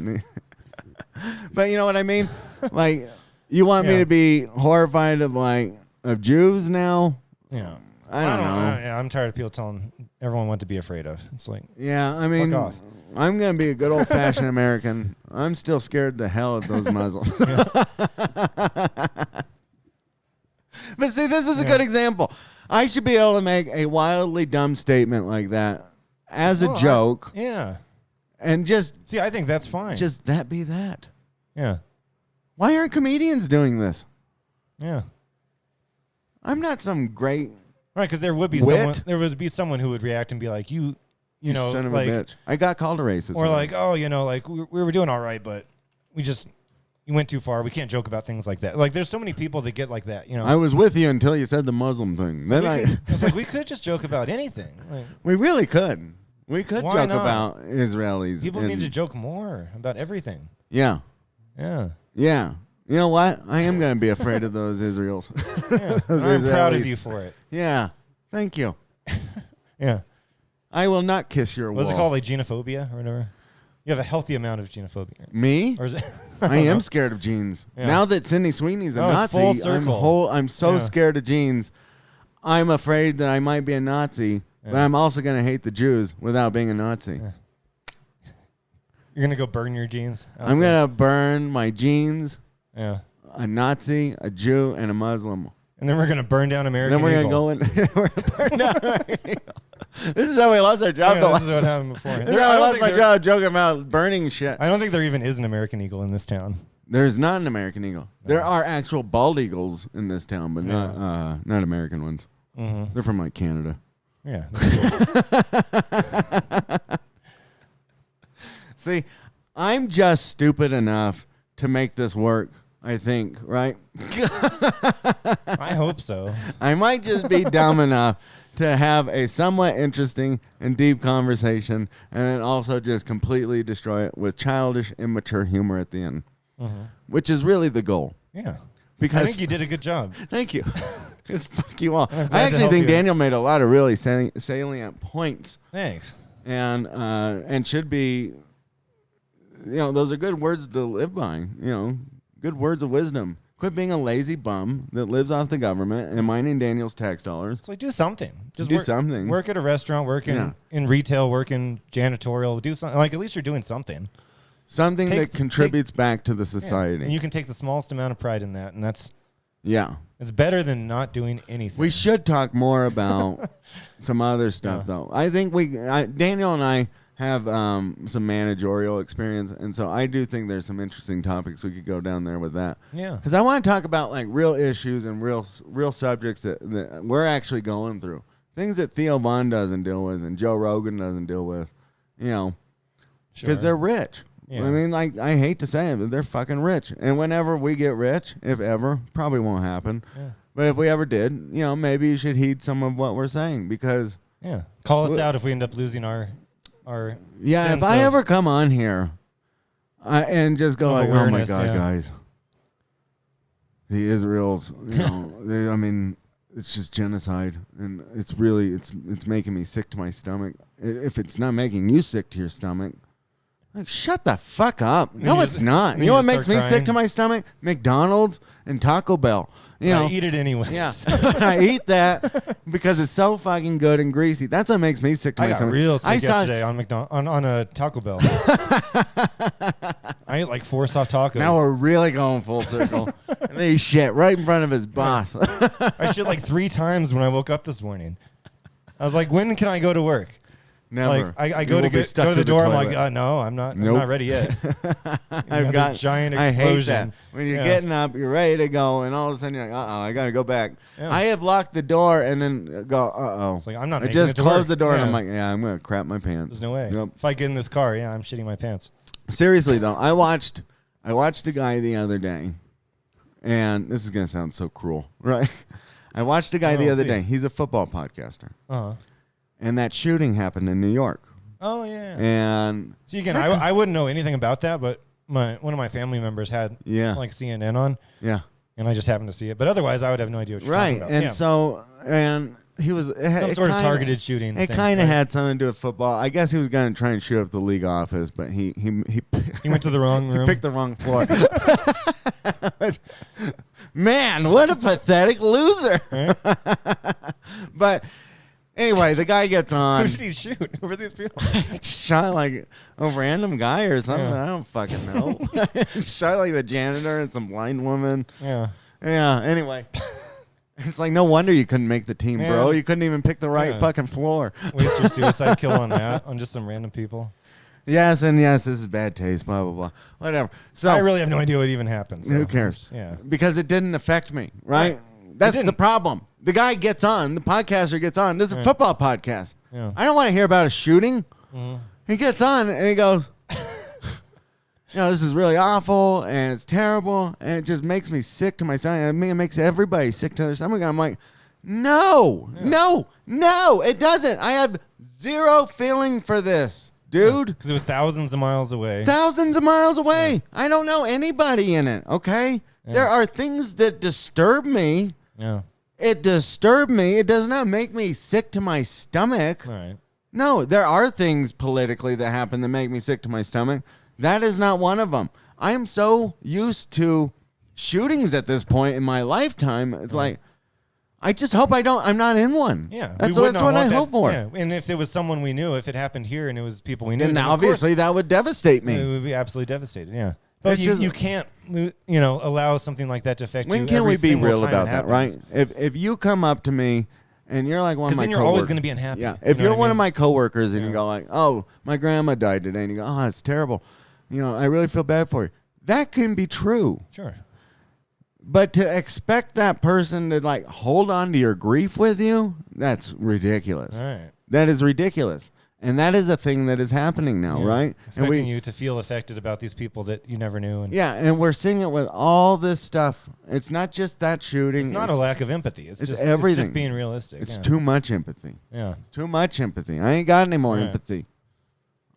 But you know what I mean? Like, you want me to be horrified of Jews now? Yeah. I don't know. Yeah, I'm tired of people telling everyone what to be afraid of. It's like, yeah, I mean, fuck off. I'm going to be a good old-fashioned American. I'm still scared the hell of those Muslims. But see, this is a good example. I should be able to make a wildly dumb statement like that as a joke. And just... See, I think that's fine. Just that be that. Yeah. Why aren't comedians doing this? Yeah. I'm not some great... Right, because there would be someone who would react and be like, you know, son of like, a bitch. I got called a racist. Or like, oh, like we were doing all right, but you went too far. We can't joke about things like that. Like, there's so many people that get like that, I was with you until you said the Muslim thing. Then it's like, we could just joke about anything. Like, we really could. We could joke about Israelis. People need to joke more about everything. Yeah. Yeah. Yeah. You know what? I am going to be afraid of those Israels. Yeah. I'm proud of you for it. Yeah. Thank you. Yeah. I will not kiss your wall. What's it called? Like genophobia or whatever? You have a healthy amount of genophobia. Me? Or is it? I am scared of jeans. Yeah. Now that Sydney Sweeney's a Nazi, full circle. I'm so scared of jeans. I'm afraid that I might be a Nazi, but I'm also going to hate the Jews without being a Nazi. Yeah. You're going to go burn your jeans? I'm going to burn my jeans, a Nazi, a Jew, and a Muslim. And then we're going to burn down American Eagle. Then we're going to go in. We're going to burn down American Eagle. This is how we lost our job. This is what happened before. This is how I lost my job joking about burning shit. I don't think there even is an American Eagle in this town. There's not an American eagle. No. There are actual bald eagles in this town, but not American ones. Mm-hmm. They're from like Canada. Yeah. See, I'm just stupid enough to make this work, I think, right? I hope so. I might just be dumb enough to have a somewhat interesting and deep conversation and then also just completely destroy it with childish, immature humor at the end, which is really the goal. Yeah. Because I think you did a good job. Thank you. It's fuck you all. I actually think Daniel made a lot of really salient points. Thanks. And should be, those are good words to live by, good words of wisdom. Quit being a lazy bum that lives off the government and mining Daniel's tax dollars. It's like, do something. Just do something. Work at a restaurant, work in retail, work in janitorial. Do something. Like, at least you're doing something. Something that contributes back to the society. Yeah. And you can take the smallest amount of pride in that, and that's... Yeah. It's better than not doing anything. We should talk more about some other stuff, though. I think Daniel and I have some managerial experience, and so I do think there's some interesting topics we could go down there with that. Yeah. Because I want to talk about like real issues and real subjects that we're actually going through. Things that Theo Von doesn't deal with and Joe Rogan doesn't deal with, because they're rich. Yeah. I mean, like, I hate to say it, but they're fucking rich. And whenever we get rich, if ever, probably won't happen. Yeah. But if we ever did, maybe you should heed some of what we're saying because... Yeah. Call us out if we end up losing our if I ever come on here, and just go like, oh my God, yeah. guys. The Israels, I mean, it's just genocide, and it's making me sick to my stomach. If it's not making you sick to your stomach, like, shut the fuck up. No, it's not. You know what makes me sick to my stomach? McDonald's and Taco Bell. I eat it anyway. Yeah, I eat that because it's so fucking good and greasy. That's what makes me sick to my stomach. I got real sick yesterday on a Taco Bell. I ate like 4 soft tacos. Now we're really going full circle. And they shit right in front of his boss. I shit like 3 times when I woke up this morning. I was like, when can I go to work? Never. Like I go to the door. I'm like, no, I'm not. Nope. I'm not ready yet. I've got giant explosion. I hate that. When you're getting up, you're ready to go, and all of a sudden you're like, I gotta go back. Yeah. I have locked the door and then go, It's like I'm not. I just closed the door and I'm like, I'm gonna crap my pants. There's no way. Yep. If I get in this car, I'm shitting my pants. Seriously though, I watched a guy the other day, and this is gonna sound so cruel, right? I watched a guy the other day. He's a football podcaster. And that shooting happened in New York. Oh, yeah. And see, again, I wouldn't know anything about that, but one of my family members had like CNN on. Yeah. And I just happened to see it. But otherwise, I would have no idea what you're talking about. Right. And he was... Some sort of targeted shooting. It kind of had something to do with football. I guess he was going to try and shoot up the league office, but he went to the wrong room. He picked the wrong floor. Man, what a pathetic loser. Right? But... Anyway, the guy gets on. Who did he shoot? Who were these people? Shot like a random guy or something. Yeah. I don't fucking know. Shot like the janitor and some blind woman. Yeah. Yeah. Anyway, it's like no wonder you couldn't make the team, bro. You couldn't even pick the right fucking floor. Waste your suicide kill on that, on just some random people. Yes, this is bad taste, blah, blah, blah. Whatever. So I really have no idea what even happened. So. Who cares? Yeah. Because it didn't affect me, right? That's the problem. The guy gets on, the podcaster gets on. This is a football podcast. Yeah. I don't want to hear about a shooting. He gets on and he goes, this is really awful and it's terrible and it just makes me sick to my stomach. I mean, it makes everybody sick to their stomach. And I'm like, no, it doesn't. I have zero feeling for this, dude. Because it was thousands of miles away. Yeah. I don't know anybody in it, okay? Yeah. There are things that disturb me. Yeah. It disturbed me. It does not make me sick to my stomach. All right. No, there are things politically that happen that make me sick to my stomach. That is not one of them. I am so used to shootings at this point in my lifetime. It's like, I just hope I'm not in one. Yeah. That's what I hope for. Yeah. And if it was someone we knew, if it happened here and it was people we knew, then obviously that would devastate me. It would be absolutely devastating, yeah. But you can't, allow something like that to affect you. When can we be real about that, right? If you come up to me and you're like one of my coworkers. Because then you're always going to be unhappy. Yeah. If you're one of my coworkers and you go like, oh, my grandma died today, and you go, oh, that's terrible. I really feel bad for you. That can be true. Sure. But to expect that person to like hold on to your grief with you, that's ridiculous. All right. That is ridiculous. And that is a thing that is happening now, right? Expecting you to feel affected about these people that you never knew. And we're seeing it with all this stuff. It's not just that shooting. It's not a lack of empathy. It's just everything. It's just being realistic. It's too much empathy. Yeah. Too much empathy. I ain't got any more empathy.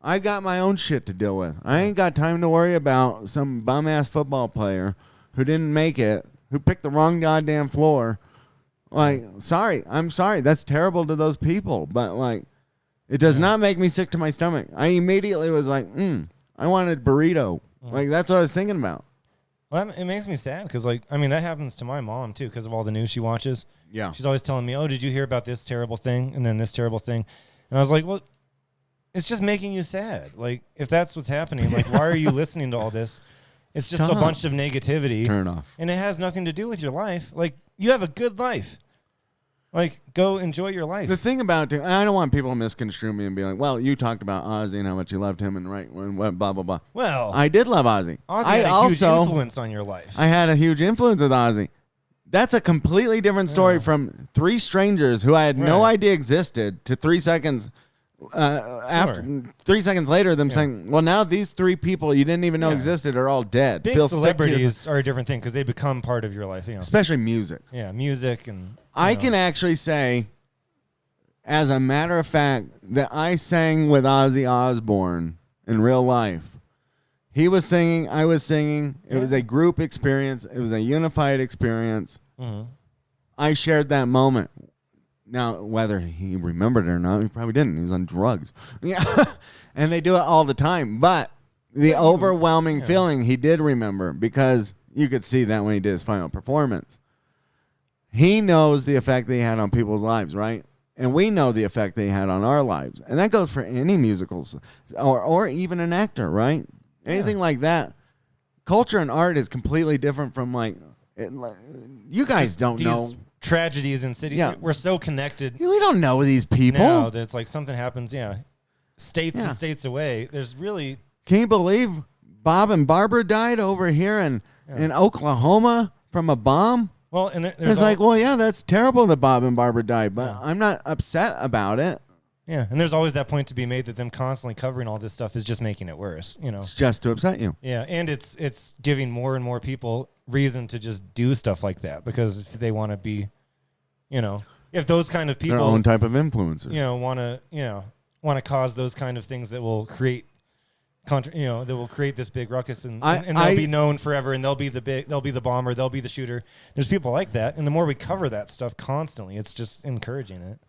I got my own shit to deal with. I ain't got time to worry about some bum-ass football player who didn't make it, who picked the wrong goddamn floor. Like, I'm sorry. That's terrible to those people. But, like, it does not make me sick to my stomach. I immediately was like, I want a burrito. Like, that's what I was thinking about. Well, it makes me sad because, that happens to my mom, too, because of all the news she watches. Yeah. She's always telling me, oh, did you hear about this terrible thing and then this terrible thing? And I was like, well, it's just making you sad. Like, if that's what's happening, why are you listening to all this? It's just a bunch of negativity. Turn off. And it has nothing to do with your life. Like, you have a good life. Like, go enjoy your life. The thing about it, I don't want people to misconstrue me and be like, well, you talked about Ozzy and how much you loved him and blah, blah, blah. Well, I did love Ozzy. Ozzy had a huge influence on your life. I had a huge influence with Ozzy. That's a completely different story from 3 strangers who I had no idea existed to 3 seconds after 3 seconds later them saying, well, now these 3 people you didn't even know existed are all dead. Big celebrities are a different thing because they become part of your life. Especially music. Yeah, music. And I can actually say, as a matter of fact, that I sang with Ozzy Osbourne in real life. He was singing. I was singing. It was a group experience. It was a unified experience. Mm-hmm. I shared that moment. Now, whether he remembered it or not, he probably didn't. He was on drugs. Yeah, and they do it all the time. But the overwhelming feeling he did remember, because you could see that when he did his final performance. He knows the effect that he had on people's lives, right? And we know the effect they had on our lives. And that goes for any musicals or even an actor, right? Anything like that. Culture and art is completely different from you guys just don't know. Tragedies in cities. Yeah. We're so connected. We don't know these people. Now that it's like something happens, states and states away. There's really... Can you believe Bob and Barbara died over here in Oklahoma from a bomb? Well, and it's that's terrible that Bob and Barbara died, but I'm not upset about it. Yeah, and there's always that point to be made that them constantly covering all this stuff is just making it worse, It's just to upset you. Yeah, and it's giving more and more people reason to just do stuff like that, because if they want to be, if those kind of people, their own type of influencers, want to cause those kind of things that will create that will create this big ruckus, and they'll be known forever, and they'll be the bomber, they'll be the shooter. There's people like that, and the more we cover that stuff constantly, it's just encouraging it.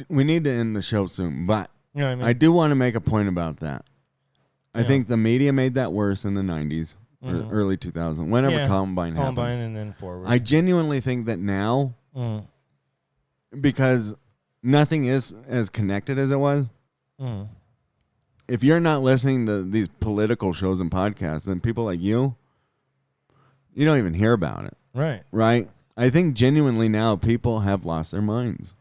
We need to end the show soon, but you know what I mean? I do want to make a point about that. I think the media made that worse in the 90s, or early 2000s, whenever Columbine happened. And then forward. I genuinely think that now, because nothing is as connected as it was, if you're not listening to these political shows and podcasts, then people like you don't even hear about it. Right. Right? I think genuinely now people have lost their minds.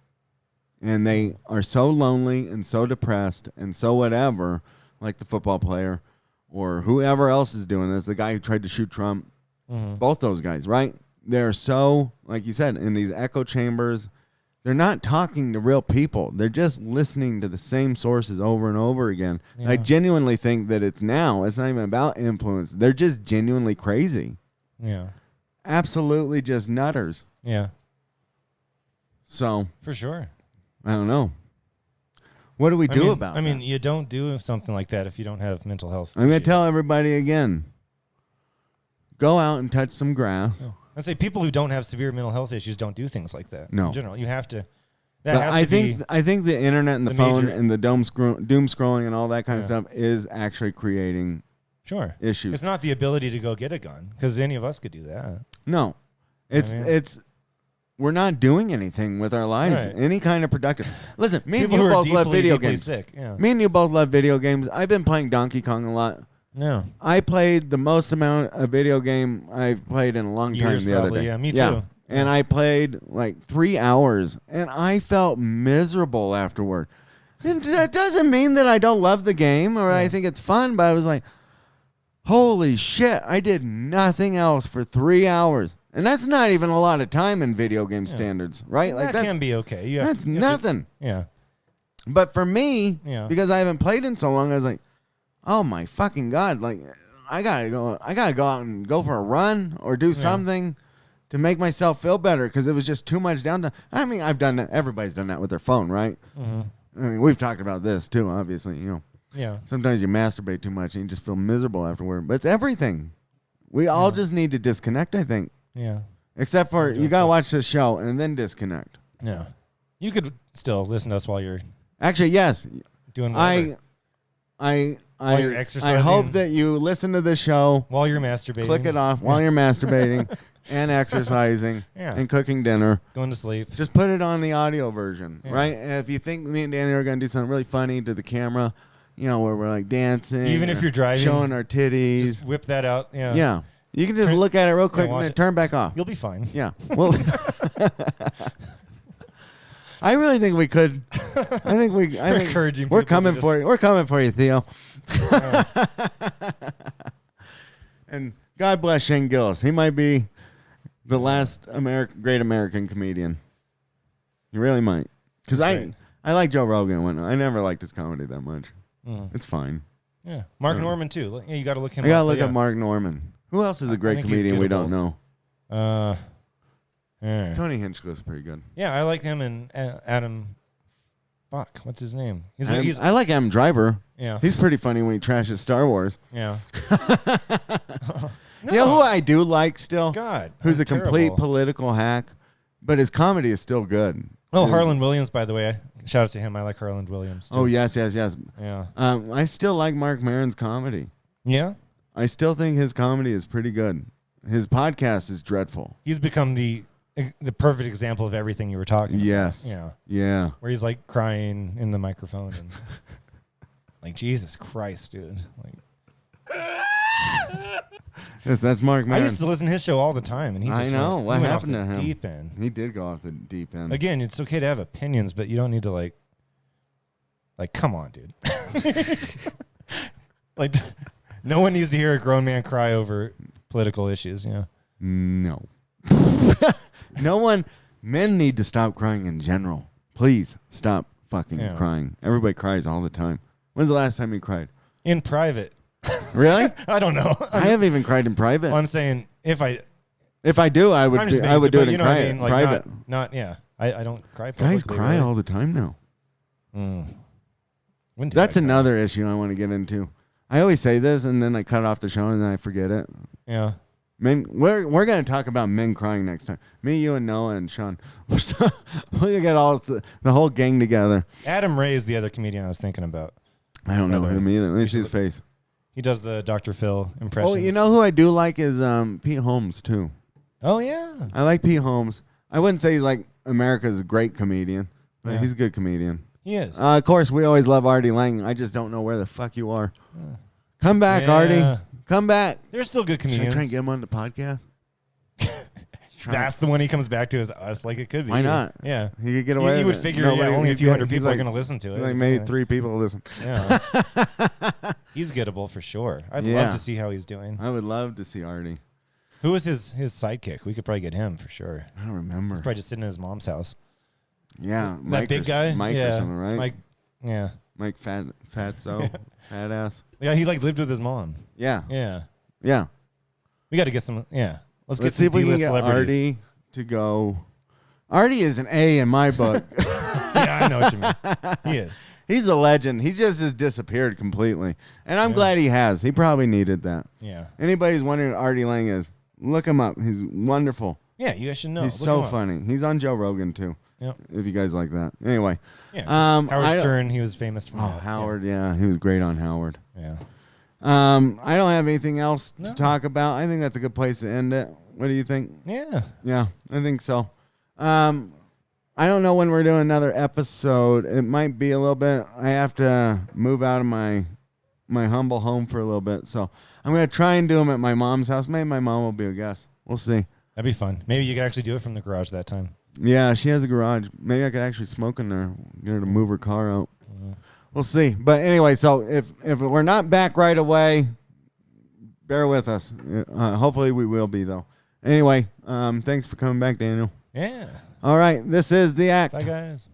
And they are so lonely and so depressed and so whatever, like the football player or whoever else is doing this, the guy who tried to shoot Trump, both those guys, right? They're so, like you said, in these echo chambers. They're not talking to real people. They're just listening to the same sources over and over again. Yeah. I genuinely think that it's not even about influence. They're just genuinely crazy. Yeah. Absolutely just nutters. Yeah. So. For sure. I don't know. What do we do about it? I mean, you don't do something like that if you don't have mental health I'm going to tell everybody again. Go out and touch some grass. Oh. I say people who don't have severe mental health issues don't do things like that. No. In general, you have to. I think the internet and the phone and the doom scrolling and all that kind of stuff is actually creating issues. It's not the ability to go get a gun, because any of us could do that. No. It's we're not doing anything with our lives, any kind of productive. Listen, me and you both love video games. Sick. Yeah. Me and you both love video games. I've been playing Donkey Kong a lot. No. I played the most amount of video game I've played in a long time the other day. Yeah, me too. And I played like 3 hours, and I felt miserable afterward. And that doesn't mean that I don't love the game or I think it's fun, but I was like, holy shit, I did nothing else for 3 hours. And that's not even a lot of time in video game standards, right? Like that can be okay. That's nothing. Yeah. But for me, because I haven't played in so long, I was like, oh my fucking God, like I gotta go out and go for a run or do something to make myself feel better, because it was just too much downtime. I mean, I've done that. Everybody's done that with their phone, right? Mm-hmm. I mean, we've talked about this too, obviously, Yeah. Sometimes you masturbate too much and you just feel miserable afterward. But it's everything. We all just need to disconnect, I think. Yeah. Except for you gotta watch this show and then disconnect. Yeah. You could still listen to us while you're actually doing whatever. While you're exercising. I hope that you listen to this show while you're masturbating. Click it off while you're masturbating and exercising and cooking dinner. Going to sleep. Just put it on the audio version, right? And if you think me and Danny are going to do something really funny to the camera, where we're like dancing. Even if you're driving. Showing our titties. Just whip that out. Yeah. Yeah. You can just look at it real quick and then turn back off. You'll be fine. Yeah. Well, I really think we could. I think we're coming for you. We're coming for you, Theo. And God bless Shane Gillis. He might be the last great American comedian. He really might. Because I like Joe Rogan and whatnot. I never liked his comedy that much. It's fine. Yeah. Mark Norman, too. You got to look him up. I got to look up Mark Norman. Who else is a great comedian we don't know? Tony Hinchcliffe's pretty good. Yeah, I like him and Adam Fuck, what's his name? I like Adam Driver. Yeah. He's pretty funny when he trashes Star Wars. Yeah. You know who I do like still? God. Who's a complete terrible. political hack, but his comedy is still good. Oh, Harland Williams, by the way. Shout out to him. I like Harland Williams, too. Oh, yes. Yeah. I still like Mark Maron's comedy. Yeah? I still think his comedy is pretty good. His podcast is dreadful. He's become the perfect example of everything you were talking Yes. about. Yeah. Yeah. Where he's like crying in the microphone and like, Jesus Christ, dude. Like, Yes, that's Mark Maron. I used to listen to his show all the time, and he just what went happened off to the him? deep end. He did go off the deep end. Again, it's okay to have opinions, but you don't need to like come on, dude. Like, no one needs to hear a grown man cry over political issues. Yeah. No. No one. Men need to stop crying in general. Please stop fucking crying. Everybody cries all the time. When's the last time you cried? In private. Really? I don't know. I haven't even cried in private. Well, I'm saying if I do, I would do it in private. Not I don't cry publicly. Guys cry really. all the time now. When did That's I cry? another issue I want to get into. I always say this and then I cut off the show and then I forget it. Yeah. Men, we're going to talk about men crying next time. Me, you, and Noah and Sean. We're going to get all the whole gang together. Adam Ray is the other comedian I was thinking about. I don't know him either. Let me see his face. He does the Dr. Phil impressions. Oh, you know who I do like is Pete Holmes, too. Oh, yeah. I like Pete Holmes. I wouldn't say he's like America's great comedian, but he's a good comedian. He is. Of course, we always love Artie Lang. I just don't know where the fuck you are. Come back, Artie. Come back. They're still good comedians. Should I try and get him on the podcast? That's the one he comes back to is us. Like, it could be. Why not? Yeah. He could get away You with would it. figure only a few hundred people are going to listen to it. Like maybe 3 people listen. Yeah. He's gettable for sure. I'd love to see how he's doing. I would love to see Artie. Who was his sidekick? We could probably get him for sure. I don't remember. He's probably just sitting in his mom's house. Yeah. That big guy? Mike or something, right? Mike, yeah. Mike Fatso. Fat ass. Yeah, he like lived with his mom. Yeah. Yeah. Yeah. We got to get some, Let's get see some if we can D-list get celebrities. Artie to go. Artie is an A in my book. Yeah, I know what you mean. He is. He's a legend. He just has disappeared completely. And I'm glad he has. He probably needed that. Yeah. Anybody who's wondering who Artie Lang is, look him up. He's wonderful. Yeah, you guys should know. He's Look so him up. funny. He's on Joe Rogan, too. Yep. If you guys like that. Anyway. Yeah. Howard Stern, he was famous from that. Howard, yeah. He was great on Howard. Yeah. I don't have anything else to talk about. I think that's a good place to end it. What do you think? Yeah. Yeah, I think so. I don't know when we're doing another episode. It might be a little bit. I have to move out of my humble home for a little bit. So I'm going to try and do them at my mom's house. Maybe my mom will be a guest. We'll see. That'd be fun. Maybe you could actually do it from the garage that time. Yeah, she has a garage. Maybe I could actually smoke in there. Get her to move her car out. We'll see. But anyway, so if we're not back right away, bear with us. Hopefully we will be, though. Anyway, thanks for coming back, Daniel. Yeah. All right, this is The Act. Bye, guys.